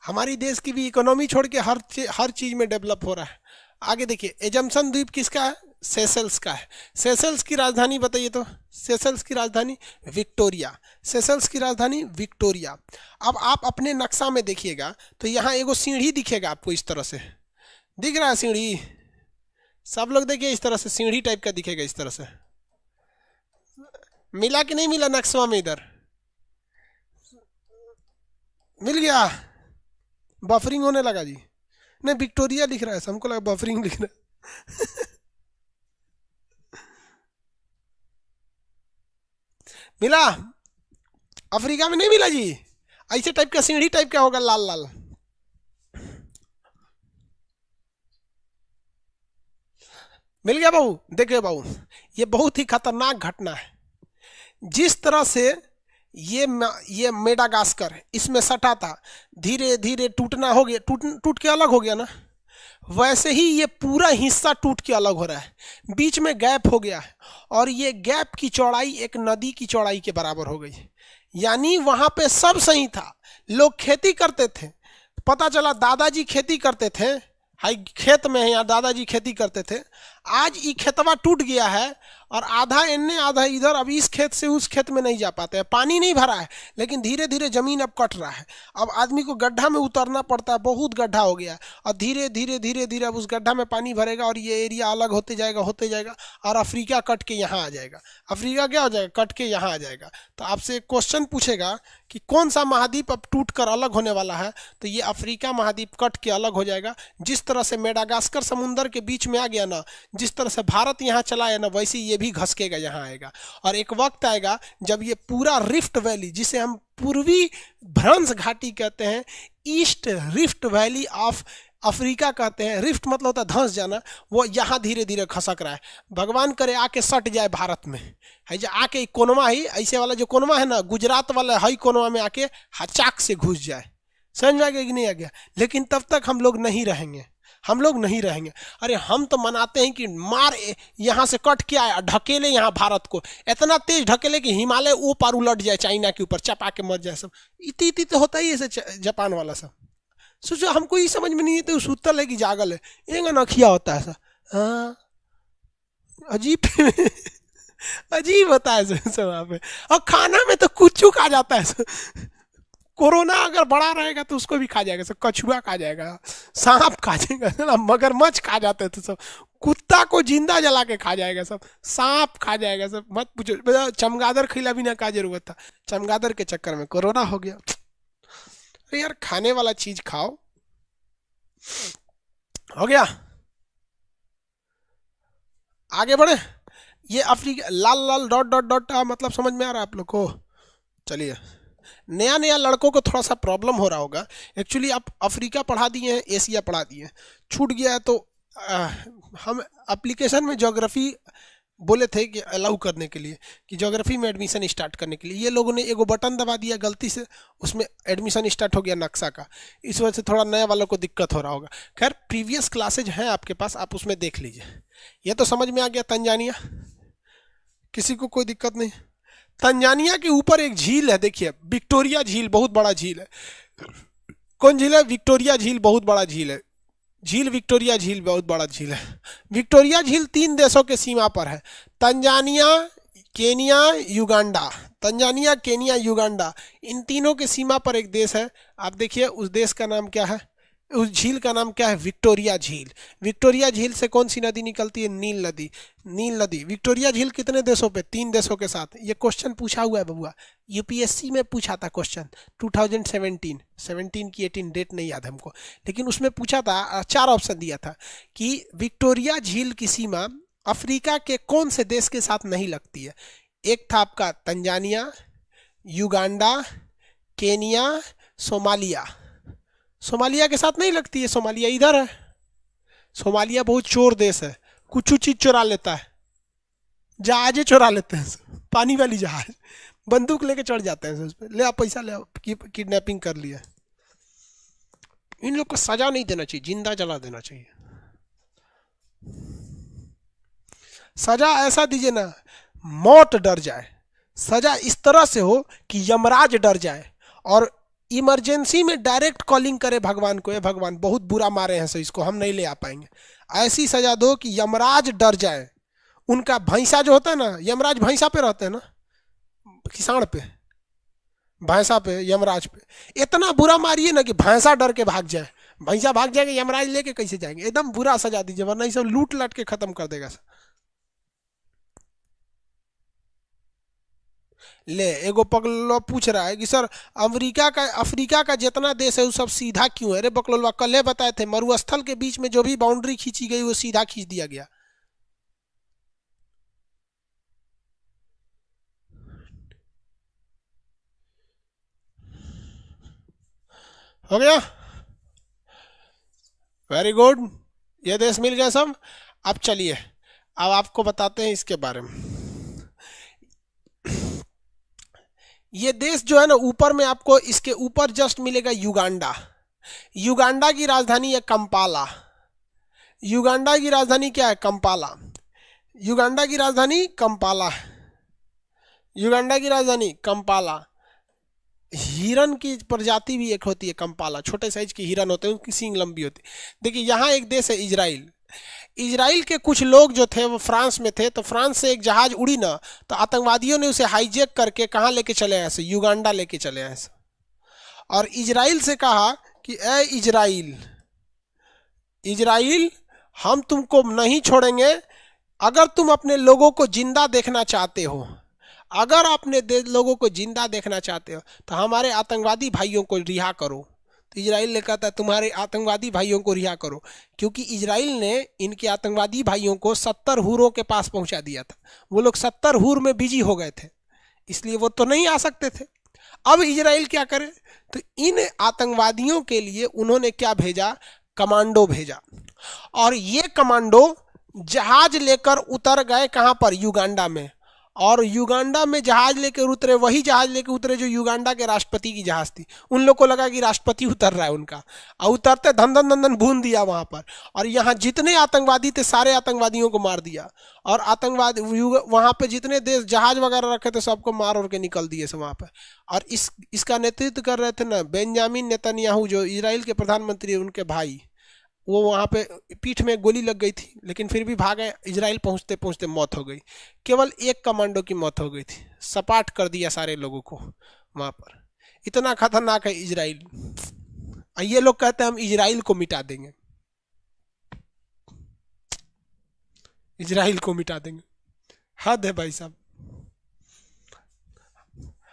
हमारी देश की भी इकोनॉमी छोड़ के हर चीज़ में डेवलप हो रहा है। आगे देखिए, एजम्पशन द्वीप किसका है? सेशेल्स का है। सेशेल्स की राजधानी बताइए तो? सेशेल्स की राजधानी विक्टोरिया, सेशेल्स की राजधानी विक्टोरिया। अब आप अपने नक्शा में देखिएगा तो यहाँ एगो सीढ़ी दिखेगा आपको, इस तरह से दिख रहा है सीढ़ी, सब लोग देखिए, इस तरह से सीढ़ी टाइप का दिखेगा, इस तरह से। मिला कि नहीं मिला नक्शा में? इधर मिल गया। बफरिंग होने लगा जी, नहीं विक्टोरिया लिख रहा है, हमको लगा बफरिंग लिख रहा है। मिला? अफ्रीका में नहीं मिला जी, ऐसे टाइप का सीढ़ी टाइप का होगा, लाल लाल। मिल गया बाबू? देखिए बाबू, ये बहुत ही खतरनाक घटना है। जिस तरह से ये मेडागास्कर इसमें सटा था, धीरे धीरे टूटना हो गया, टूट के अलग हो गया ना, वैसे ही ये पूरा हिस्सा टूट के अलग हो रहा है, बीच में गैप हो गया है, और ये गैप की चौड़ाई एक नदी की चौड़ाई के बराबर हो गई। यानी वहां पे सब सही था, लोग खेती करते थे, पता चला दादाजी खेती करते थे, हाई खेत में है यहाँ, दादाजी खेती करते थे, आज ये खेतवा टूट गया है और आधा एन्ने आधा इधर। अब इस खेत से उस खेत में नहीं जा पाते हैं, पानी नहीं भरा है, लेकिन धीरे धीरे जमीन अब कट रहा है। अब आदमी को गड्ढा में उतरना पड़ता है, बहुत गड्ढा हो गया, और धीरे धीरे धीरे धीरे अब उस गड्ढा में पानी भरेगा और ये एरिया अलग होते जाएगा और अफ्रीका कट के यहाँ आ जाएगा। अफ्रीका क्या हो जाएगा, कट के यहाँ आ जाएगा। तो आपसे एक क्वेश्चन पूछेगा कि कौन सा महाद्वीप अब टूट कर अलग होने वाला है, तो ये अफ्रीका महाद्वीप कट के अलग हो जाएगा। जिस तरह से मेडागास्कर समुंदर के बीच में आ गया ना, जिस तरह से भारत यहाँ चला है ना, वैसे ये भी घसकेगा यहाँ आएगा। और एक वक्त आएगा जब ये पूरा रिफ्ट वैली, जिसे हम पूर्वी भ्रंश घाटी कहते हैं, east rift valley of Africa कहते हैं, रिफ्ट मतलब होता है धंस जाना, वो यहाँ धीरे धीरे खसक रहा है। भगवान करे आके सट जाए भारत में, है जो आके कोनवा ही ऐसे वाला जो कोनवा है ना, गुजरात वाला हई कोनवा में आके हचाक से घुस जाए। समझ में आ गया कि नहीं आ गया? लेकिन तब तक हम लोग नहीं रहेंगे, हम लोग नहीं रहेंगे। अरे हम तो मनाते हैं कि मार यहाँ से कट के आए, ढकेले यहाँ भारत को, इतना तेज ढकेले कि हिमालय वो पार उलट जाए, चाइना के ऊपर चपा के मर जाए। सब इति इति तो होता ही ऐसे जापान वाला सब। सोचो हमको ये समझ में नहीं है तो सुतल है कि जागल है, ये नखिया होता है ऐसा। हाँ अजीब अजीब होता है सब वहाँ पे। और खाना में तो कुछ खा जाता है। कोरोना अगर बड़ा रहेगा तो उसको भी खा जाएगा सब, कछुआ खा जाएगा, सांप खा जाएगा, मगरमच्छ खा जाते थे सब, कुत्ता को जिंदा जला के खा जाएगा सब, सांप खा जाएगा सब, मत पूछो। चमगादड़ खिला भी ना का जरूरत था, चमगादड़ के चक्कर में कोरोना हो गया। अरे यार खाने वाला चीज खाओ। हो गया, आगे बढ़े। ये अफ्रीका लाल लाल डॉट डॉट डॉट मतलब समझ में आ रहा है आप लोग को? चलिए, नया नया लड़कों को थोड़ा सा प्रॉब्लम हो रहा होगा। एक्चुअली आप अफ्रीका पढ़ा दिए हैं, एशिया पढ़ा दिए हैं, छूट गया है। तो हम एप्लीकेशन में ज्योग्राफी बोले थे कि अलाउ करने के लिए, कि ज्योग्राफी में एडमिशन स्टार्ट करने के लिए, ये लोगों ने एगो बटन दबा दिया गलती से, उसमें एडमिशन स्टार्ट हो गया नक्शा का। इस वजह से थोड़ा नया वालों को दिक्कत हो रहा होगा। खैर प्रीवियस क्लासेज हैं आपके पास, आप उसमें देख लीजिए। ये तो समझ में आ गया तंजानिया, किसी को कोई दिक्कत नहीं। तंजानिया के ऊपर एक झील है, देखिए विक्टोरिया झील, बहुत बड़ा झील है। कौन झील है? विक्टोरिया झील, बहुत बड़ा झील है। झील विक्टोरिया झील बहुत बड़ा झील है। विक्टोरिया झील 3 देशों के सीमा पर है, Tanzania, Kenya, Uganda. Tanzania, Kenya, Uganda, इन तीनों के सीमा पर एक देश है। आप देखिए उस देश का नाम क्या है, उस झील का नाम क्या है? विक्टोरिया झील। विक्टोरिया झील से कौन सी नदी निकलती है? नील नदी। नील नदी। विक्टोरिया झील कितने देशों पे? 3 देशों के साथ। ये क्वेश्चन पूछा हुआ है बबुआ, यूपीएससी में पूछा था क्वेश्चन 2017 की 18 डेट नहीं याद हमको, लेकिन उसमें पूछा था, 4 ऑप्शन दिया था कि विक्टोरिया झील की सीमा अफ्रीका के कौन से देश के साथ नहीं लगती है। एक था आपका Tanzania, Uganda, Kenya, Somalia. Somalia के साथ नहीं लगती है, सोमालिया इधर है। सोमालिया बहुत चोर देश है, कुछ चीज चुरा लेता है, जहाजें चुरा लेते हैं, पानी वाली जहाज, बंदूक लेके चढ़ जाते हैं उस पर, ले आप पैसा ले आओ, किडनैपिंग कर लिया। इन लोग को सजा नहीं देना चाहिए, जिंदा जला देना चाहिए। सजा ऐसा दीजिए ना मौत डर जाए, सजा इस तरह से हो कि यमराज डर जाए, और इमरजेंसी में डायरेक्ट कॉलिंग करे भगवान को, ये भगवान बहुत बुरा मारे हैं, सो इसको हम नहीं ले आ पाएंगे। ऐसी सजा दो कि यमराज डर जाए। उनका भैंसा जो होता है ना, यमराज भैंसा पे रहते हैं ना, किसान पे, भैंसा पे, यमराज पे, इतना बुरा मारिए ना कि भैंसा डर के भाग जाए। भैंसा भाग जाएगा, यमराज लेके कैसे जाएंगे? एकदम बुरा सजा दीजिए, वरना ये सब लूट लाट के खत्म कर देगा। ले एगो पगलो पूछ रहा है कि सर अफ्रीका का जितना देश है वो सब सीधा क्यों है? अरे बकलोलवा कल बताए थे, मरुस्थल के बीच में जो भी बाउंड्री खींची गई वो सीधा खींच दिया गया। हो गया, वेरी गुड, ये देश मिल गया सब। अब चलिए, अब आपको बताते हैं इसके बारे में। ये देश जो है ना, ऊपर में आपको इसके ऊपर जस्ट मिलेगा युगांडा। युगांडा की राजधानी है कंपाला। युगांडा की राजधानी क्या है? कंपाला। युगांडा की राजधानी कंपाला है। युगांडा की राजधानी कंपाला। हिरन की प्रजाति भी एक होती है कंपाला, छोटे साइज के हिरन होते हैं, उनकी सींग लंबी होती है। देखिए यहाँ एक देश है इजराइल, इजराइल के कुछ लोग जो थे वो फ्रांस में थे, तो फ्रांस से एक जहाज उड़ी ना, तो आतंकवादियों ने उसे हाईजैक करके कहाँ लेके चले आए, युगांडा लेके चले आए। और इजराइल से कहा कि ए इजराइल, इजराइल हम तुमको नहीं छोड़ेंगे, अगर तुम अपने लोगों को जिंदा देखना चाहते हो, अगर अपने लोगों को जिंदा देखना चाहते हो तो हमारे आतंकवादी भाइयों को रिहा करो। तो इजराइल ने कहता है तुम्हारे आतंकवादी भाइयों को रिहा करो, क्योंकि इजराइल ने इनके आतंकवादी भाइयों को 70 हूरों के पास पहुंचा दिया था। वो लोग 70 हूर में बिजी हो गए थे, इसलिए वो तो नहीं आ सकते थे। अब इजराइल क्या करे, तो इन आतंकवादियों के लिए उन्होंने क्या भेजा, कमांडो भेजा। और ये कमांडो जहाज लेकर उतर गए कहां पर, युगांडा में। और युगांडा में जहाज लेकर उतरे, वही जहाज लेकर उतरे जो युगांडा के राष्ट्रपति की जहाज थी। उन लोग को लगा कि राष्ट्रपति उतर रहा है उनका, और उतरते धन धन धन धन भून दिया वहां पर। और यहाँ जितने आतंकवादी थे सारे आतंकवादियों को मार दिया, और आतंकवादी वहां पे जितने देश जहाज वगैरह रखे थे सबको मार और के निकल दिए सब वहां पर। और इसका नेतृत्व कर रहे थे ना बेंजामिन नेतन्याहू, जो इजराइल के प्रधानमंत्री, उनके भाई। वो वहां पे पीठ में गोली लग गई थी, लेकिन फिर भी भागे। इजराइल पहुंचते पहुंचते मौत हो गई। केवल एक कमांडो की मौत हो गई थी, सपाट कर दिया सारे लोगों को वहां पर। इतना खतरनाक है इजराइल। ये लोग कहते हैं हम इजराइल को मिटा देंगे, इजराइल को मिटा देंगे। हद है भाई साहब।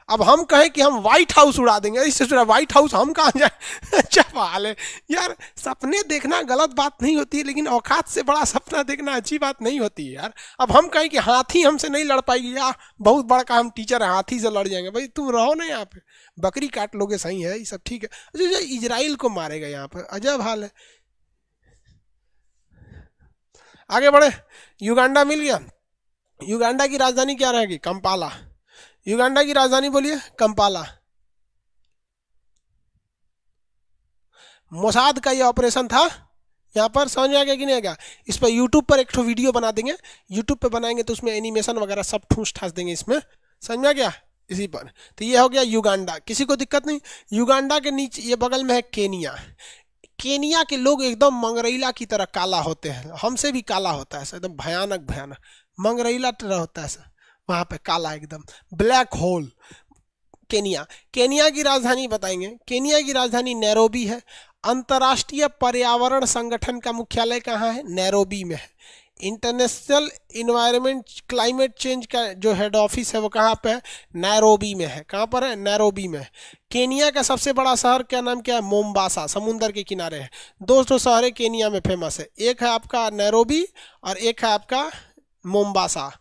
अब हम कहें कि हम व्हाइट हाउस उड़ा देंगे, इससे व्हाइट हाउस हम कहाँ जाए। अच्छा हाल है यार। सपने देखना गलत बात नहीं होती है, लेकिन औकात से बड़ा सपना देखना अच्छी बात नहीं होती है यार। अब हम कहें कि हाथी हमसे नहीं लड़ पाएगी, यार बहुत बड़ा का हम टीचर है, हाथी से लड़ जाएंगे। भाई तुम रहो ना यहाँ पे, बकरी काट लोगे, सही है, ये सब ठीक है। अच्छा इजराइल को मारेगा यहाँ पर, अजब हाल है। आगे बढ़े, युगांडा मिल गया। युगांडा की राजधानी क्या रहेगी, कंपाला। युगांडा की राजधानी बोलिए, कंपाला। मोसाद का ये ऑपरेशन था। यहाँ पर समझ में आ गया कि नहीं आ गया। इस पर यूट्यूब पर एक वीडियो बना देंगे, यूट्यूब पे बनाएंगे तो उसमें एनिमेशन वगैरह सब ठूस ठास देंगे इसमें, समझ में आ गया इसी पर। तो ये हो गया युगांडा, किसी को दिक्कत नहीं। युगांडा के नीचे ये बगल में है केनिया। केनिया के लोग एकदम मंगरैला की तरह काला होते हैं, हमसे भी काला होता है, एकदम भयानक भयानक मंगरैला तरह होता है वहां पे, काला एकदम, ब्लैक होल। केनिया, केनिया की राजधानी बताएंगे। केनिया की राजधानी नैरोबी है। अंतर्राष्ट्रीय पर्यावरण संगठन का मुख्यालय कहाँ है, नैरोबी में है। इंटरनेशनल इन्वायरमेंट क्लाइमेट चेंज का जो हेड ऑफिस है वो कहाँ पे है, नैरोबी में है। कहाँ पर है, नैरोबी में है। केनिया का सबसे बड़ा शहर क्या नाम क्या है, मोम्बासा, समुंदर के किनारे है। दो शहर केनिया में फेमस है, एक है आपका नैरोबी और एक है आपका मोम्बासा।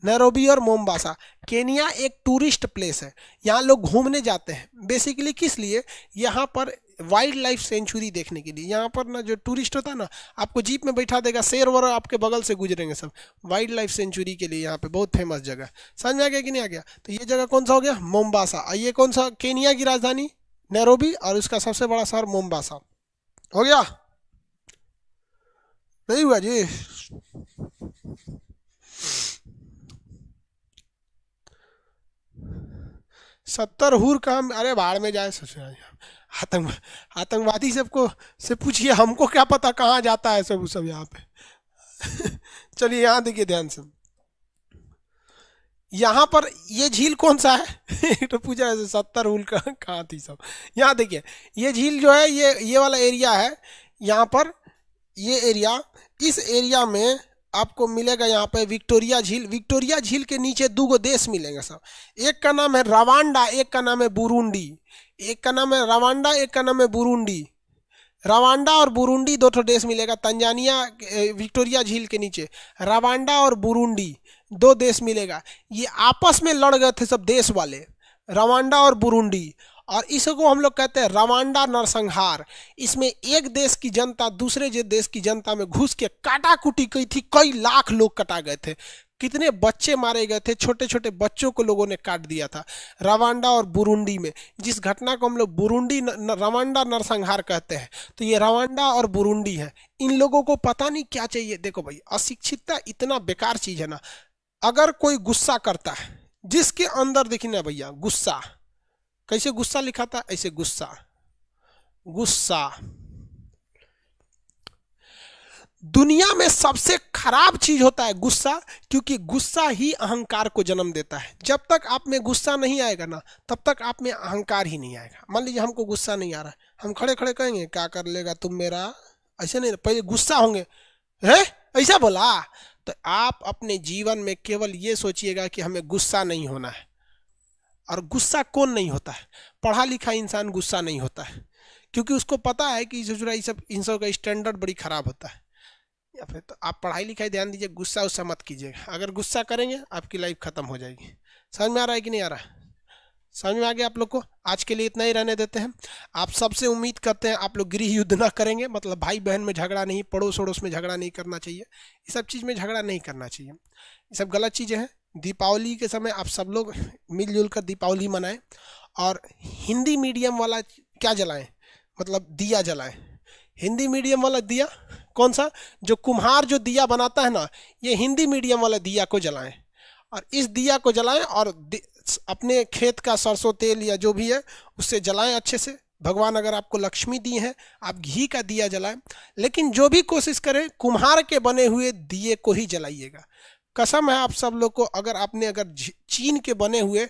नैरोबी और मोम्बासा। केनिया एक टूरिस्ट प्लेस है, यहाँ लोग घूमने जाते हैं बेसिकली। किस लिए, यहाँ पर वाइल्ड लाइफ सेंचुरी देखने के लिए। यहाँ पर ना जो टूरिस्ट होता है ना, आपको जीप में बैठा देगा, शेर वर आपके बगल से गुजरेंगे सब, वाइल्ड लाइफ सेंचुरी के लिए यहाँ पे बहुत फेमस जगह। समझ में आ गया कि नहीं आ गया। तो ये जगह कौन सा हो गया, मोम्बासा। और ये कौन सा, केनिया की राजधानी नैरोबी और उसका सबसे बड़ा शहर मोम्बासा। हो गया, नहीं हुआ जी। सत्तर हूर काम, अरे बाढ़ में जाए आतंकवादी सबको से पूछिए, हमको क्या पता कहाँ जाता है सब यहाँ पे। चलिए यहाँ देखिए ध्यान से, यहाँ पर ये झील कौन सा है। तो पूछ रहा है 70 हूर कहाँ थी सब। यहाँ देखिए ये झील जो है, ये वाला एरिया है यहाँ पर। ये एरिया, इस एरिया में आपको मिलेगा यहाँ पे विक्टोरिया झील। विक्टोरिया झील के नीचे दो देश मिलेंगे सब, एक का नाम है रवांडा, एक का नाम है बुरुंडी। एक का नाम है रवांडा, एक का नाम है बुरुंडी। रवांडा और बुरुंडी दो देश मिलेगा तंजानिया, विक्टोरिया झील के नीचे रवांडा और बुरुंडी दो देश मिलेगा। ये आपस में लड़ गए थे सब देश वाले, रवांडा और बुरुंडी। और इसको हम लोग कहते हैं रवांडा नरसंहार। इसमें एक देश की जनता दूसरे देश की जनता में घुस के काटा कुटी की थी, कई लाख लोग कटा गए थे, कितने बच्चे मारे गए थे, छोटे छोटे बच्चों को लोगों ने काट दिया था रवांडा और बुरुंडी में। जिस घटना को हम लोग बुरुंडी रवांडा नरसंहार कहते हैं, तो ये रवांडा और बुरुंडी है। इन लोगों को पता नहीं क्या चाहिए। देखो भाई, अशिक्षितता इतना बेकार चीज है ना। अगर कोई गुस्सा करता है, जिसके अंदर देखिए ना भैया गुस्सा, कैसे गुस्सा लिखा था, ऐसे गुस्सा, गुस्सा दुनिया में सबसे खराब चीज होता है गुस्सा, क्योंकि गुस्सा ही अहंकार को जन्म देता है। जब तक आप में गुस्सा नहीं आएगा ना, तब तक आप में अहंकार ही नहीं आएगा। मान लीजिए हमको गुस्सा नहीं आ रहा है, हम खड़े खड़े कहेंगे क्या कर लेगा तुम मेरा, ऐसे नहीं, पहले गुस्सा होंगे, है ऐसा बोला। तो आप अपने जीवन में केवल ये सोचिएगा कि हमें गुस्सा नहीं होना है। और गुस्सा कौन नहीं होता है? पढ़ा लिखा इंसान गुस्सा नहीं होता है, क्योंकि उसको पता है कि इन सब का स्टैंडर्ड बड़ी खराब होता है। या फिर तो आप पढ़ाई लिखाई ध्यान दीजिए, गुस्सा उससे मत कीजिएगा। अगर गुस्सा करेंगे आपकी लाइफ खत्म हो जाएगी। समझ में आ रहा है कि नहीं आ रहा है? समझ में आ गया आप लोग को? आज के लिए इतना ही रहने देते हैं। आप सबसे उम्मीद करते हैं आप लोग गृह युद्ध ना करेंगे, मतलब भाई बहन में झगड़ा नहीं, पड़ोस वड़ोस में झगड़ा नहीं करना चाहिए, ये सब चीज़ में झगड़ा नहीं करना चाहिए, ये सब गलत चीज़ें हैं। दीपावली के समय आप सब लोग मिलजुल कर दीपावली मनाएं। और हिंदी मीडियम वाला क्या जलाएं, मतलब दिया जलाएं। हिंदी मीडियम वाला दिया कौन सा, जो कुम्हार जो दिया बनाता है ना, ये हिंदी मीडियम वाला दिया को जलाएं। और इस दिया को जलाएं और अपने खेत का सरसों तेल या जो भी है उससे जलाएं अच्छे से। भगवान अगर आपको लक्ष्मी दी है, आप घी का दिया जलाएं, लेकिन जो भी कोशिश करें कुम्हार के बने हुए दिए को ही जलाइएगा। कसम है आप सब लोग को, अगर चीन के बने हुए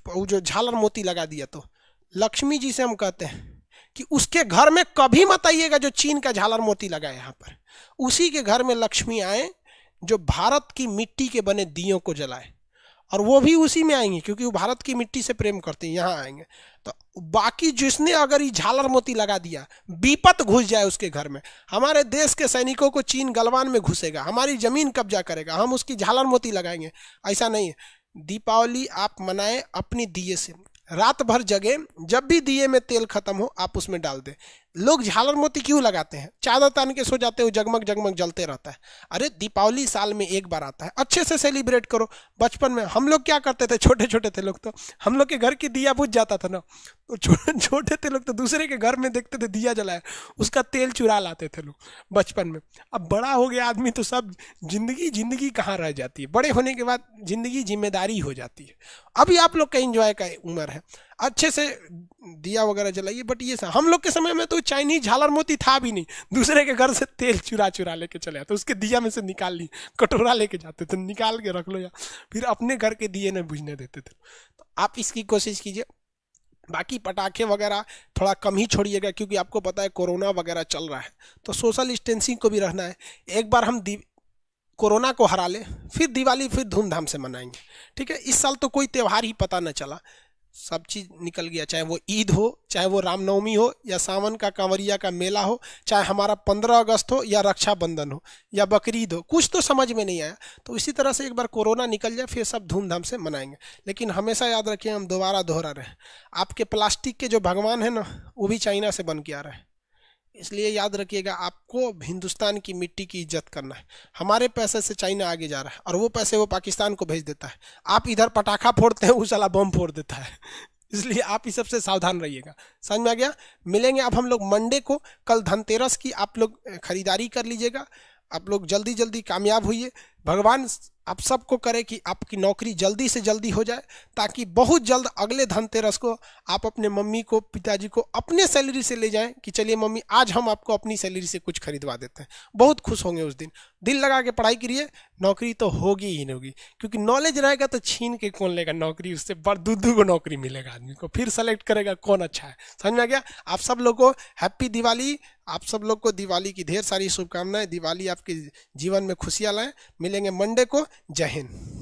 जो झालर मोती लगा दिया, तो लक्ष्मी जी से हम कहते हैं कि उसके घर में कभी मत आइएगा जो चीन का झालर मोती लगा है यहाँ पर। उसी के घर में लक्ष्मी आए जो भारत की मिट्टी के बने दियों को जलाए, और वो भी उसी में आएंगे क्योंकि वो भारत की मिट्टी से प्रेम करते हैं, यहाँ आएंगे। तो बाकी जिसने अगर ये झालर मोती लगा दिया, विपत घुस जाए उसके घर में, हमारे देश के सैनिकों को चीन गलवान में घुसेगा, हमारी जमीन कब्जा करेगा, हम उसकी झालर मोती लगाएंगे, ऐसा नहीं है। दीपावली आप मनाएं अपनी दिए से, रात भर जगे, जब भी दिए में तेल खत्म हो आप उसमें डाल दें। लोग झालर मोती क्यों लगाते हैं? चादर तान के सो जाते हो, जगमग जगमग जलते रहता है। अरे दीपावली साल में एक बार आता है, अच्छे से सेलिब्रेट करो। बचपन में हम लोग क्या करते थे, छोटे छोटे थे लोग, तो हम लोग के घर की दिया बुझ जाता था ना, तो छोटे थे लोग तो दूसरे के घर में देखते थे दिया जलाया, उसका तेल चुरा लाते थे लोग बचपन में। अब बड़ा हो गया आदमी तो सब जिंदगी कहाँ रह जाती है, बड़े होने के बाद जिंदगी जिम्मेदारी हो जाती है। अभी आप लोग का एंजॉय का उम्र है, अच्छे से दिया वगैरह जलाइए। बट ये हम लोग के समय में तो चाइनीज झालर मोती था भी नहीं, दूसरे के घर से तेल चुरा लेके चले आते, उसके दिया में से निकाल ली, कटोरा लेके जाते थे, निकाल के रख लो, या फिर अपने घर के दिए में बुझने देते थे। तो आप इसकी कोशिश कीजिए। बाकी पटाखे वगैरह थोड़ा कम ही छोड़िएगा, क्योंकि आपको पता है कोरोना वगैरह चल रहा है, तो सोशल डिस्टेंसिंग को भी रहना है। एक बार हम कोरोना को हरा ले, फिर दिवाली फिर धूमधाम से मनाएंगे, ठीक है। इस साल तो कोई त्यौहार ही पता न चला, सब चीज़ निकल गया, चाहे वो ईद हो, चाहे वो रामनवमी हो, या सावन का कांवरिया का मेला हो, चाहे हमारा 15 अगस्त हो, या रक्षाबंधन हो, या बकरीद हो, कुछ तो समझ में नहीं आया। तो इसी तरह से एक बार कोरोना निकल जाए, फिर सब धूमधाम से मनाएंगे। लेकिन हमेशा याद रखें, हम दोबारा दोहरा रहे, आपके प्लास्टिक के जो भगवान है ना, वो भी चाइना से बन के आ रहा है। इसलिए याद रखिएगा, आपको हिंदुस्तान की मिट्टी की इज्जत करना है। हमारे पैसे से चाइना आगे जा रहा है, और वो पैसे वो पाकिस्तान को भेज देता है। आप इधर पटाखा फोड़ते हैं, उस वाला बम फोड़ देता है। इसलिए आप इस सबसे सावधान रहिएगा। समझ में आ गया? मिलेंगे अब हम लोग मंडे को। कल धनतेरस की आप लोग खरीदारी कर लीजिएगा। आप लोग जल्दी जल्दी कामयाब होइए। भगवान आप सबको करे कि आपकी नौकरी जल्दी से जल्दी हो जाए, ताकि बहुत जल्द अगले धनतेरस को आप अपने मम्मी को, पिताजी को अपने सैलरी से ले जाएं कि चलिए मम्मी, आज हम आपको अपनी सैलरी से कुछ खरीदवा देते हैं। बहुत खुश होंगे उस दिन। दिल लगा के पढ़ाई करिए, नौकरी तो होगी ही होगी, क्योंकि नॉलेज रहेगा तो छीन के कौन लेगा नौकरी, उससे बड़ दूध को नौकरी मिलेगा आदमी को, फिर सेलेक्ट करेगा कौन अच्छा है। समझ में आ गया? आप सब लोग को हैप्पी दिवाली। आप सब लोग को दिवाली की ढेर सारी शुभकामनाएं। दिवाली आपके जीवन में खुशियां लाए। मिलेंगे मंडे को। जय हिंद।